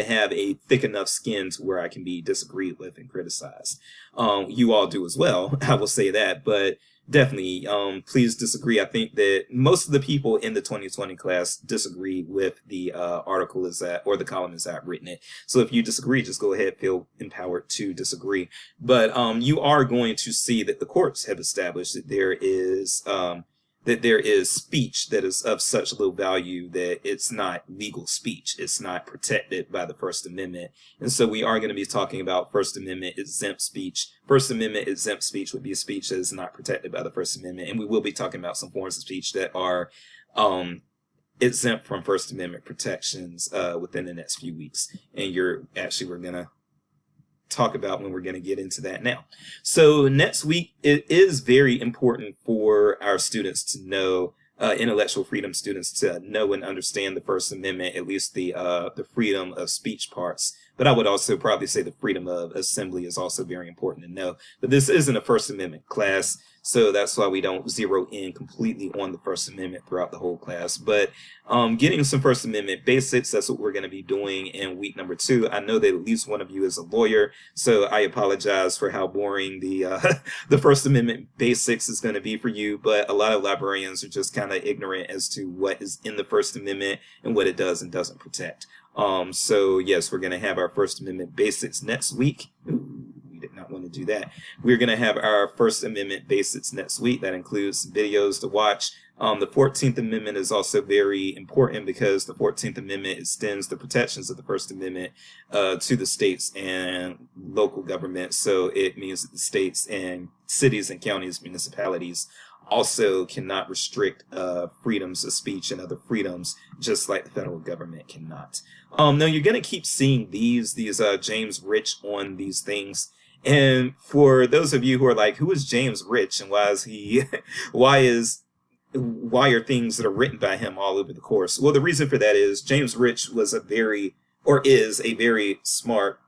have a thick enough skin to where I can be disagreed with and criticized. You all do as well, I will say that, but definitely, please disagree. I think that most of the people in the 2020 class disagree with the article is that, or the column as I've written it. So if you disagree, just go ahead, feel empowered to disagree. But you are going to see that the courts have established that there is speech that is of such low value that it's not legal speech. It's not protected by the First Amendment. And so we are going to be talking about First Amendment exempt speech. First Amendment exempt speech would be a speech that is not protected by the First Amendment. And we will be talking about some forms of speech that are exempt from First Amendment protections within the next few weeks. And we're going to talk about when we're going to get into that now. So next week, it is very important for our students to know, intellectual freedom students to know and understand the First Amendment, at least the freedom of speech parts. But I would also probably say the freedom of assembly is also very important to know. But this isn't a First Amendment class, so that's why we don't zero in completely on the First Amendment throughout the whole class. But getting some First Amendment basics, that's what we're going to be doing in week number 2. I know that at least one of you is a lawyer, so I apologize for how boring the the First Amendment basics is going to be for you. But a lot of librarians are just kind of ignorant as to what is in the First Amendment and what it does and doesn't protect. So yes, we're going to have our First Amendment basics next week. Ooh, we did not want to do that. We're going to have our First Amendment basics next week. That includes videos to watch. The 14th Amendment is also very important because the 14th Amendment extends the protections of the First Amendment to the states and local government. So it means that the states and cities and counties, municipalities also cannot restrict freedoms of speech and other freedoms, just like the federal government cannot. Now you're going to keep seeing these James Rich on these things. And for those of you who are like, who is James Rich and why is he, why are things that are written by him all over the course? Well, the reason for that is James Rich is a very smart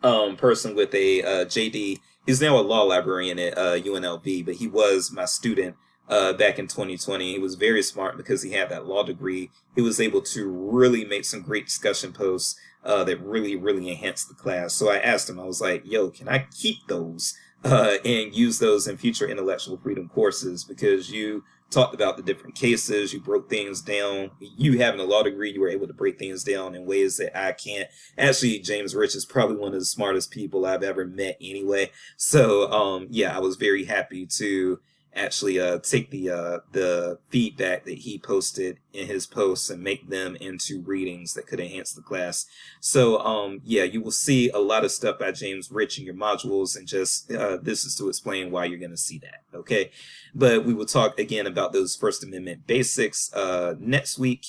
person with a JD. He's now a law librarian at UNLV, but he was my student back in 2020. He was very smart because he had that law degree. He was able to really make some great discussion posts that really, really enhanced the class. So I asked him, I was like, yo, can I keep those and use those in future intellectual freedom courses? Because you talked about the different cases, you broke things down. You having a law degree, you were able to break things down in ways that I can't. Actually, James Rich is probably one of the smartest people I've ever met anyway. So yeah, I was very happy to actually take the feedback that he posted in his posts and make them into readings that could enhance the class. So yeah, you will see a lot of stuff by James Rich in your modules, and just this is to explain why you're going to see that. Okay, but we will talk again about those First Amendment basics next week.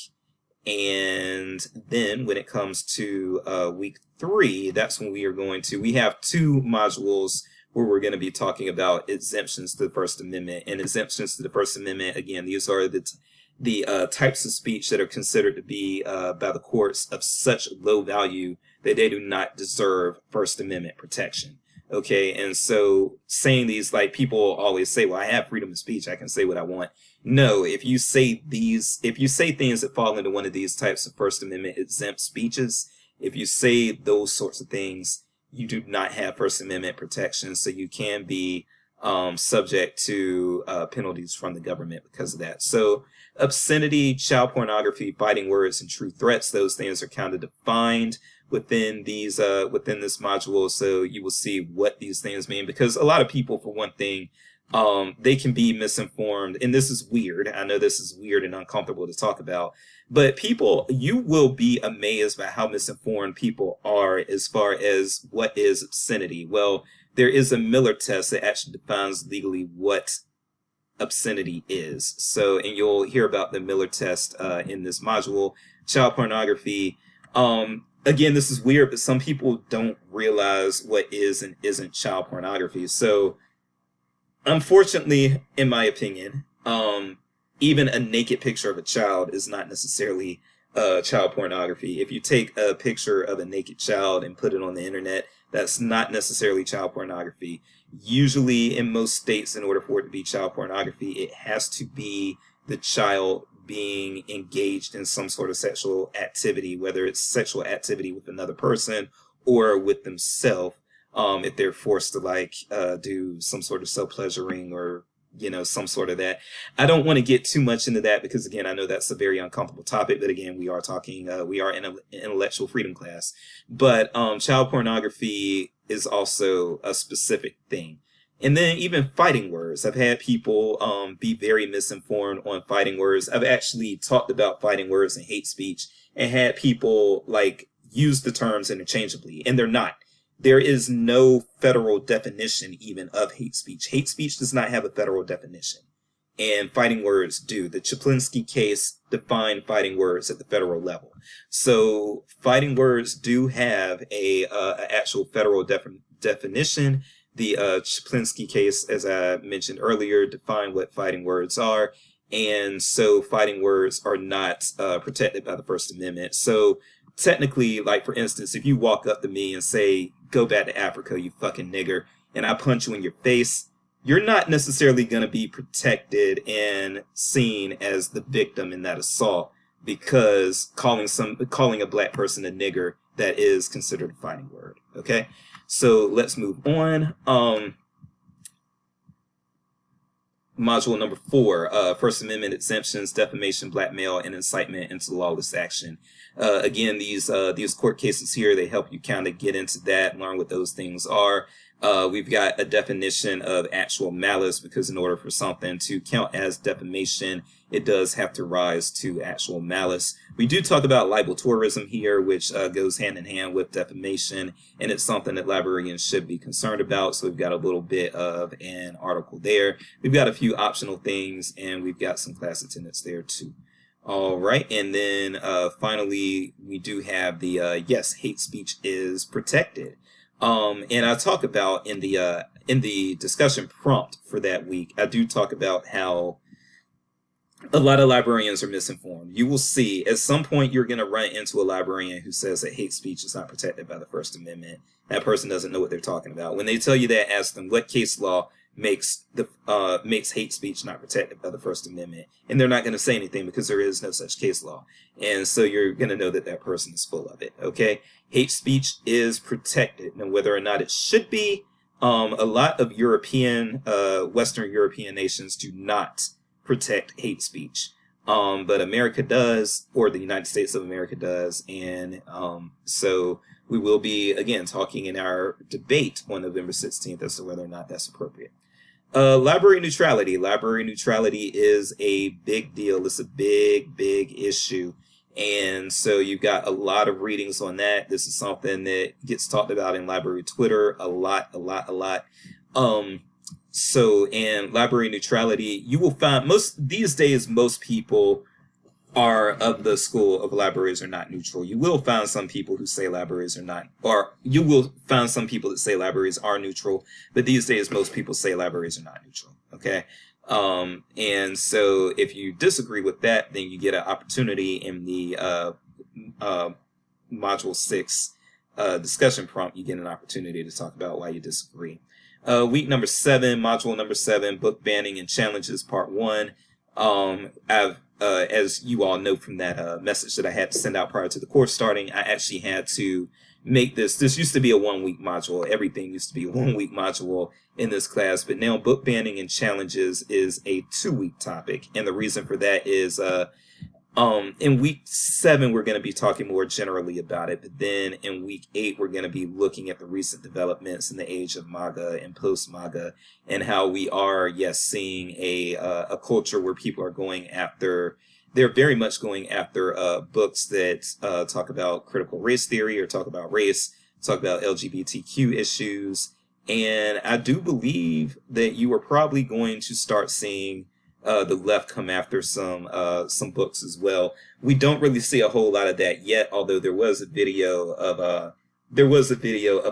And then when it comes to week 3, that's when we have 2 modules where we're going to be talking about exemptions to the First Amendment. And exemptions to the First Amendment, again, these are the types of speech that are considered to be by the courts of such low value that they do not deserve First Amendment protection. Okay, and so saying these, like, people always say, well, I have freedom of speech, I can say what I want. No, if you say things that fall into one of these types of First Amendment exempt speeches, if you say those sorts of things, you do not have First Amendment protection, so you can be subject to penalties from the government because of that. So obscenity, child pornography, fighting words, and true threats, those things are kind of defined within these within this module. So you will see what these things mean, because a lot of people, for one thing, they can be misinformed. And this is weird. I know this is weird and uncomfortable to talk about, but you will be amazed by how misinformed people are as far as what is obscenity. Well, there is a Miller test that actually defines legally what obscenity is. So, and you'll hear about the Miller test in this module. Child pornography. Again, this is weird, but some people don't realize what is and isn't child pornography. So, unfortunately, in my opinion, even a naked picture of a child is not necessarily child pornography. If you take a picture of a naked child and put it on the internet, that's not necessarily child pornography. Usually, in most states, in order for it to be child pornography, it has to be the child being engaged in some sort of sexual activity, whether it's sexual activity with another person or with themselves. If they're forced to do some sort of self-pleasuring or some sort of that. I don't want to get too much into that because again, I know that's a very uncomfortable topic, but again, we are talking, we are in an intellectual freedom class, but child pornography is also a specific thing. And then even fighting words. I've had people be very misinformed on fighting words. I've actually talked about fighting words and hate speech and had people use the terms interchangeably, and they're not. There is no federal definition even of hate speech. Hate speech does not have a federal definition, and fighting words do. The Chaplinsky case defined fighting words at the federal level. So fighting words do have a actual federal definition. The Chaplinsky case, as I mentioned earlier, defined what fighting words are. And so fighting words are not protected by the First Amendment. So technically, for instance, if you walk up to me and say, "Go back to Africa, you fucking nigger," and I punch you in your face, you're not necessarily going to be protected and seen as the victim in that assault, because calling a black person a nigger, that is considered a fighting word. Okay, so let's move on. Module number 4, First Amendment exemptions, defamation, blackmail, and incitement into lawless action. Again, these court cases here, they help you kind of get into that, learn what those things are. We've got a definition of actual malice, because in order for something to count as defamation, it does have to rise to actual malice. We do talk about libel tourism here, which goes hand in hand with defamation, and it's something that librarians should be concerned about. So we've got a little bit of an article there. We've got a few optional things, and we've got some class attendance there too. All right, and then finally, we do have the yes, hate speech is protected. And I talk about in the discussion prompt for that week, I do talk about how a lot of librarians are misinformed. You will see at some point you're going to run into a librarian who says that hate speech is not protected by the First Amendment. That person doesn't know what they're talking about. When they tell you that, ask them what case law makes hate speech not protected by the First Amendment, and they're not going to say anything because there is no such case law. And so you're going to know that that person is full of it. Okay, hate speech is protected. Now, whether or not it should be, a lot of Western European nations do not protect hate speech, but America does, or the United States of America does, and so we will be again talking in our debate on November 16th as to whether or not that's appropriate. Library neutrality. Library neutrality is a big deal. It's a big issue. And so you've got a lot of readings on that. This is something that gets talked about in library Twitter a lot. So in library neutrality, you will find these days, most people are of the school of libraries are not neutral. You will find some people who say libraries are not, or you will find some people that say libraries are neutral, but these days most people say libraries are not neutral. Okay. And so if you disagree with that, then you get an opportunity in the module 6 discussion prompt. You get an opportunity to talk about why you disagree. Week number 7, module number 7, book banning and challenges, part 1. As you all know from that message that I had to send out prior to the course starting, I actually had to make this used to be a 1-week module. Everything used to be a 1-week module in this class, but now book banning and challenges is a 2-week topic. And the reason for that is in week 7, we're going to be talking more generally about it, but then in week 8, we're going to be looking at the recent developments in the age of MAGA and post-MAGA, and how we are, yes, seeing a culture where people are going after, they're very much going after books that talk about critical race theory or talk about race, talk about LGBTQ issues, And I do believe that you are probably going to start seeing the left come after some books as well. We don't really see a whole lot of that yet, although there was a video of a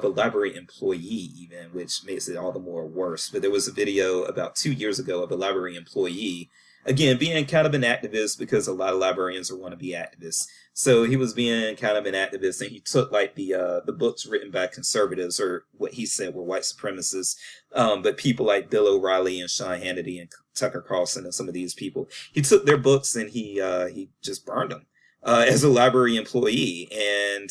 library employee even, which makes it all the more worse. But there was a video about 2 years ago of a library employee, again, being kind of an activist because a lot of librarians are wannabe activists. So he was being kind of an activist, and he took like the books written by conservatives, or what he said were white supremacists, but people like Bill O'Reilly and Sean Hannity and Tucker Carlson and some of these people, he took their books and he just burned them as a library employee. And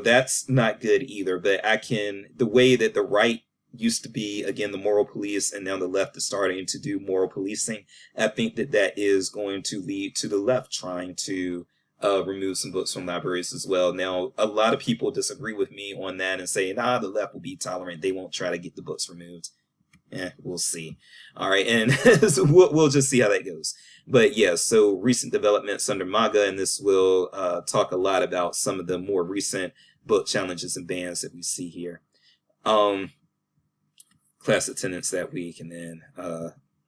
that's not good either. But the way that the right used to be, again, the moral police, and now the left is starting to do moral policing, I think that is going to lead to the left trying to remove some books from libraries as well. Now, a lot of people disagree with me on that and say, the left will be tolerant. They won't try to get the books removed. We'll see. All right, and so we'll just see how that goes. But yeah, so recent developments under MAGA, and this will talk a lot about some of the more recent book challenges and bans that we see here. Class attendance that week, and then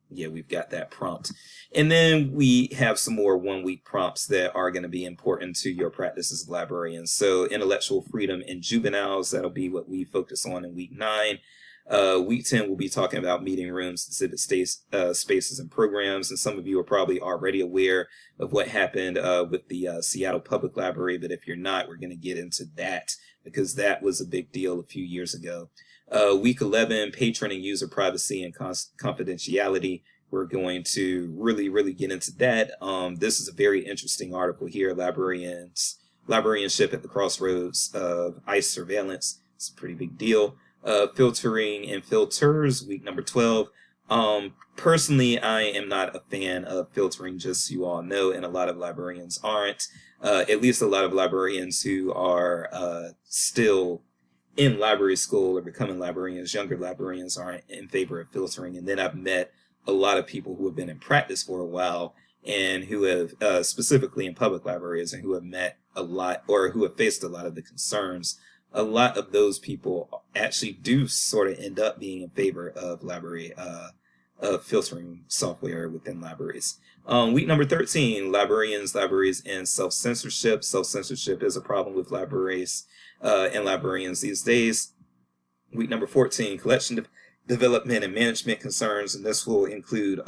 we've got that prompt. And then we have some more 1 week prompts that are going to be important to your practice as a librarian. So intellectual freedom in juveniles, that'll be what we focus on in week 9. Week 10, we'll be talking about meeting rooms, exhibit spaces, and programs. And some of you are probably already aware of what happened with the Seattle Public Library. But if you're not, we're going to get into that because that was a big deal a few years ago. Week 11, patron and user privacy and confidentiality. We're going to really, really get into that. This is a very interesting article here, Librarianship at the Crossroads of ICE Surveillance. It's a pretty big deal. Filtering and filters, week number 12. Personally, I am not a fan of filtering, just so you all know, and a lot of librarians aren't. At least a lot of librarians who are still in library school or becoming librarians, younger librarians, aren't in favor of filtering. And then I've met a lot of people who have been in practice for a while and who have, specifically in public libraries, and who have met a lot, or who have faced a lot of the concerns. A lot of those people actually do sort of end up being in favor of library filtering software within libraries. Week number 13, libraries, and self-censorship. Self-censorship is a problem with libraries and librarians these days. Week number 14, collection development and management concerns, and this will include,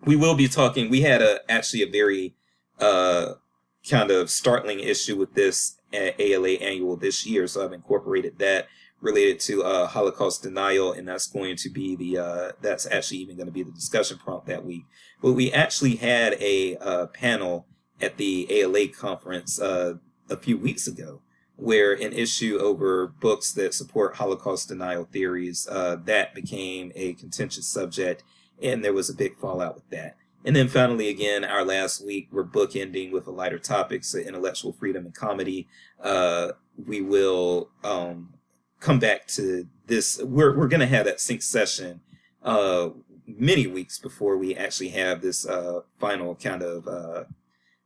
we will be talking, we had actually a very kind of startling issue with this at ALA Annual this year, so I've incorporated that related to Holocaust denial, and that's going to be that's actually even going to be the discussion prompt that week. But we actually had a panel at the ALA conference a few weeks ago, where an issue over books that support Holocaust denial theories, that became a contentious subject, and there was a big fallout with that. And then finally, again, our last week, we're bookending with a lighter topic, so intellectual freedom and comedy. We will come back to this. We're going to have that sync session many weeks before we actually have this final kind of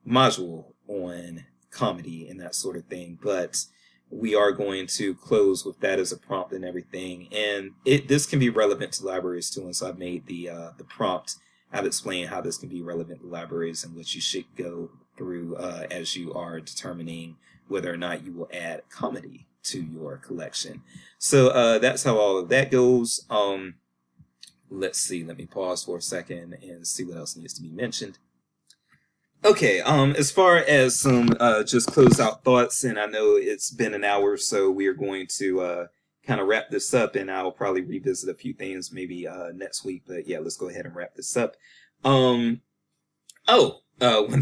module on comedy and that sort of thing. But we are going to close with that as a prompt and everything. And this can be relevant to libraries too. And so I've made the prompt. I've explained how this can be relevant to libraries and what you should go through as you are determining whether or not you will add comedy to your collection. So that's how all of that goes. Let's see. Let me pause for a second and see what else needs to be mentioned. Okay, as far as some just close out thoughts, and I know it's been an hour, so we are going to kind of wrap this up, and I'll probably revisit a few things maybe next week. But yeah, let's go ahead and wrap this up. One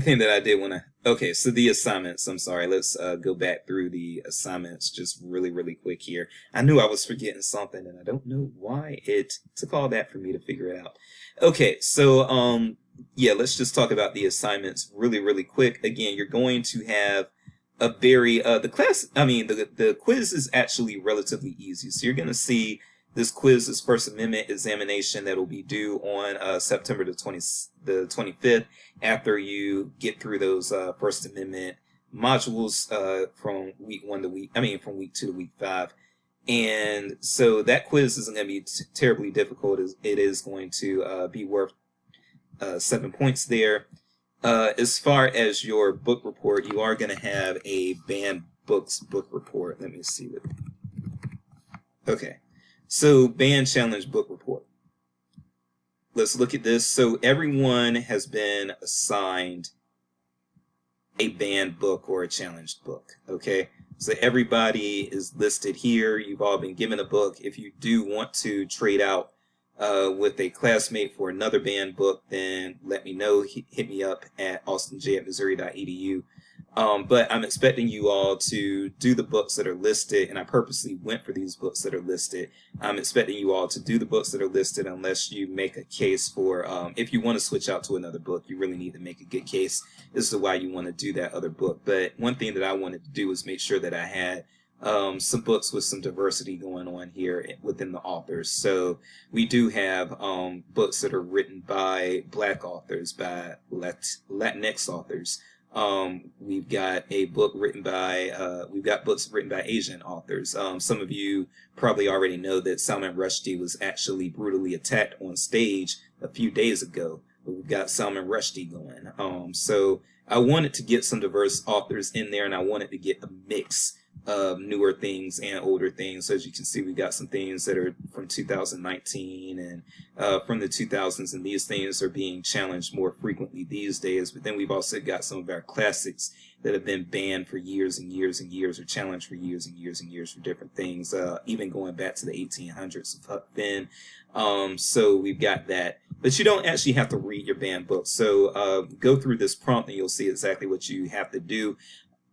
thing that I did want to, okay, so the assignments, I'm sorry, let's go back through the assignments just really, really quick here. I knew I was forgetting something, and I don't know why it took all that for me to figure it out. Okay, so yeah, let's just talk about the assignments really, really quick. Again, you're going to have a very, the quiz is actually relatively easy. So you're going to see this quiz, this First Amendment examination that will be due on September the 25th after you get through those First Amendment modules from week 2 to week 5. And so that quiz isn't going to be terribly difficult. It is going to be worth 7 points there. As far as your book report, you are going to have a banned books book report. Let me see. Okay. So banned challenge book report. Let's look at this. So everyone has been assigned a banned book or a challenged book. Okay. So everybody is listed here. You've all been given a book. If you do want to trade out with a classmate for another banned book, then let me know. Hit me up at austinj@missouri.edu. But I'm expecting you all to do the books that are listed, and I purposely went for these books that are listed. I'm expecting you all to do the books that are listed unless you make a case for, if you want to switch out to another book, you really need to make a good case as to why you want to do that other book. But one thing that I wanted to do was make sure that I had some books with some diversity going on here within the authors. So we do have books that are written by Black authors, by Latinx authors. We've got a book written by, we've got books written by Asian authors. Some of you probably already know that Salman Rushdie was actually brutally attacked on stage a few days ago. But we've got Salman Rushdie going. So I wanted to get some diverse authors in there, and I wanted to get a mix of newer things and older things. So as you can see, we got some things that are from 2019 and from the 2000s, and these things are being challenged more frequently these days. But then we've also got some of our classics that have been banned for years and years and years, or challenged for years and years and years for different things, even going back to the 1800s of Huck Finn. So we've got that. But you don't actually have to read your banned book. So go through this prompt and you'll see exactly what you have to do.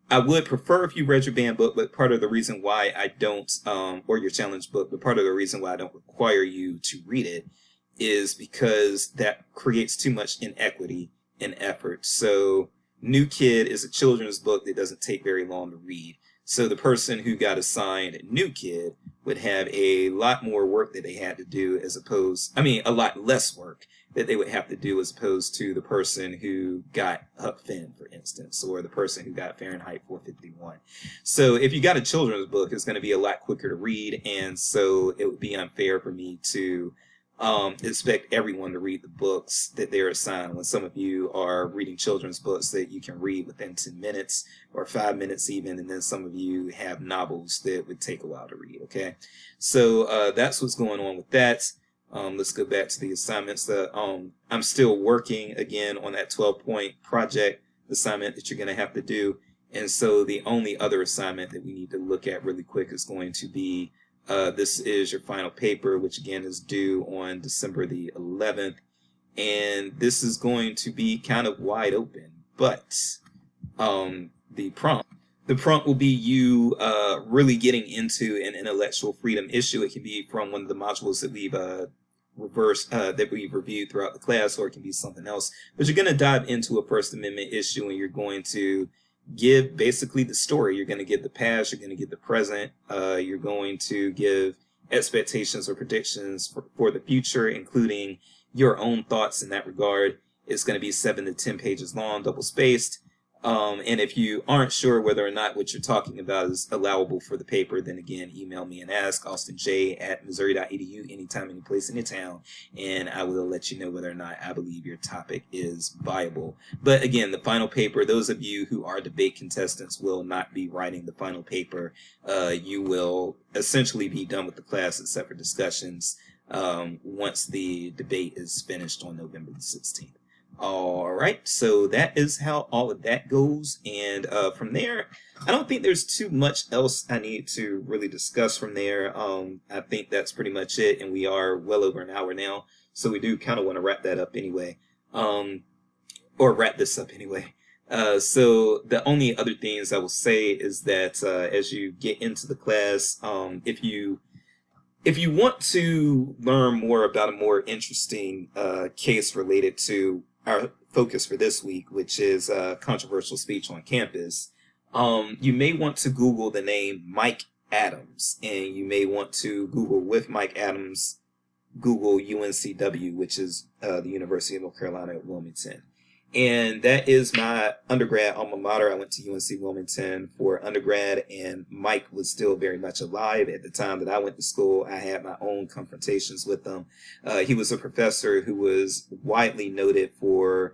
I would prefer if you read your banned book, but part of the reason why I don't, or your challenge book, but part of the reason why I don't require you to read it is because that creates too much inequity in effort. So New Kid is a children's book that doesn't take very long to read. So the person who got assigned New Kid would have a lot more work that they had to do a lot less work that they would have to do as opposed to the person who got Huck Finn, for instance, or the person who got Fahrenheit 451. So if you got a children's book, it's going to be a lot quicker to read, and so it would be unfair for me to expect everyone to read the books that they're assigned when some of you are reading children's books that you can read within 10 minutes or 5 minutes even, and then some of you have novels that would take a while to read, okay? So that's what's going on with that. Let's go back to the assignments. I'm still working again on that 12-point project assignment that you're going to have to do. And so the only other assignment that we need to look at really quick is going to be this is your final paper, which again is due on December the 11th. And this is going to be kind of wide open. But the prompt will be you really getting into an intellectual freedom issue. It can be from one of the modules that we've that we've reviewed throughout the class, or it can be something else. But you're going to dive into a First Amendment issue, and you're going to give basically the story. You're going to give the past, you're going to give the present, you're going to give expectations or predictions for the future, including your own thoughts in that regard. It's going to be 7 to 10 pages long, double spaced. And if you aren't sure whether or not what you're talking about is allowable for the paper, then again, email me and ask, austinj@missouri.edu, anytime, any place, any town, and I will let you know whether or not I believe your topic is viable. But again, the final paper, those of you who are debate contestants will not be writing the final paper. You will essentially be done with the class except for discussions once the debate is finished on November the 16th. All right, so that is how all of that goes, and from there, I don't think there's too much else I need to really discuss from there. I think that's pretty much it, and we are well over an hour now, so we do kind of want to wrap that up anyway, or wrap this up anyway. So the only other things I will say is that as you get into the class, if you want to learn more about a more interesting case related to our focus for this week, which is controversial speech on campus, you may want to Google the name Mike Adams, and you may want to Google with Mike Adams, Google UNCW, which is the University of North Carolina at Wilmington. And that is my undergrad alma mater. I went to UNC Wilmington for undergrad, and Mike was still very much alive at the time that I went to school. I had my own confrontations with him. He was a professor who was widely noted for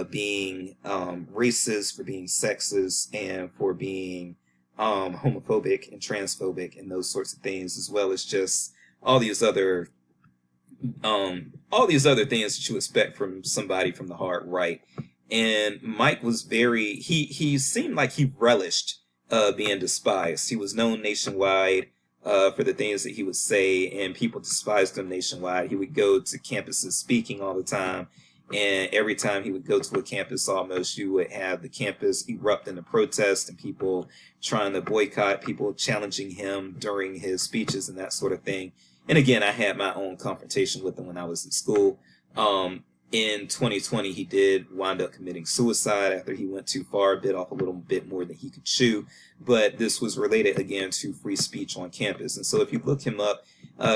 being racist, for being sexist, and for being homophobic and transphobic and those sorts of things, as well as just all these other things that you expect from somebody from the hard right. And Mike was he seemed like he relished being despised. He was known nationwide for the things that he would say, and people despised him nationwide. He would go to campuses speaking all the time, and every time he would go to a campus, almost, you would have the campus erupt into protest and people trying to boycott, people challenging him during his speeches and that sort of thing. And again, I had my own confrontation with him when I was in school. In 2020, he did wind up committing suicide after he went too far, bit off a little bit more than he could chew. But this was related, again, to free speech on campus. And so if you look him up,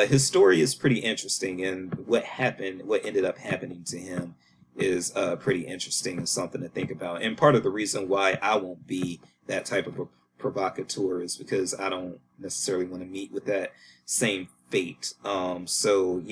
his story is pretty interesting. And what ended up happening to him is pretty interesting and something to think about. And part of the reason why I won't be that type of a provocateur is because I don't necessarily want to meet with that same fate. So,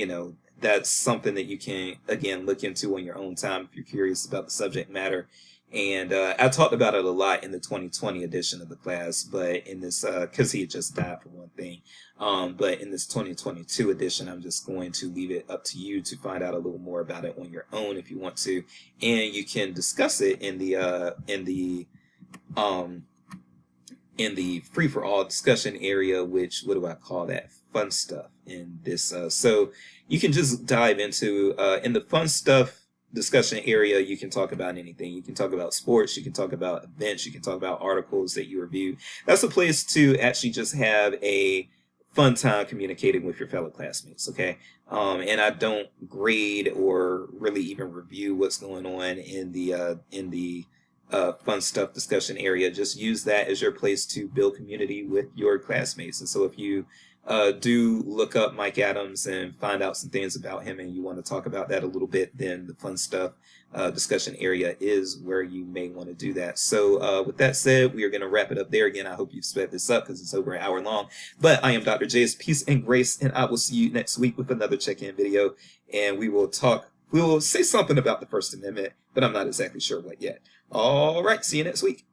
that's something that you can, again, look into on your own time if you're curious about the subject matter. And I talked about it a lot in the 2020 edition of the class, but in this, because he had just died for one thing. But in this 2022 edition, I'm just going to leave it up to you to find out a little more about it on your own if you want to, and you can discuss it in the free for all discussion area, which, what do I call that? Fun stuff in this. So you can just dive into, in the fun stuff discussion area, you can talk about anything. You can talk about sports, you can talk about events, you can talk about articles that you review. That's a place to actually just have a fun time communicating with your fellow classmates, okay? And I don't grade or really even review what's going on in the fun stuff discussion area. Just use that as your place to build community with your classmates. And so if you do look up Mike Adams and find out some things about him and you want to talk about that a little bit, then the fun stuff discussion area is where you may want to do that. So with that said, we are going to wrap it up there. Again, I hope you've sped this up because it's over an hour long. But I am Dr. J's Peace and Grace, and I will see you next week with another check-in video. And we will say something about the First Amendment, but I'm not exactly sure what yet. All right, see you next week.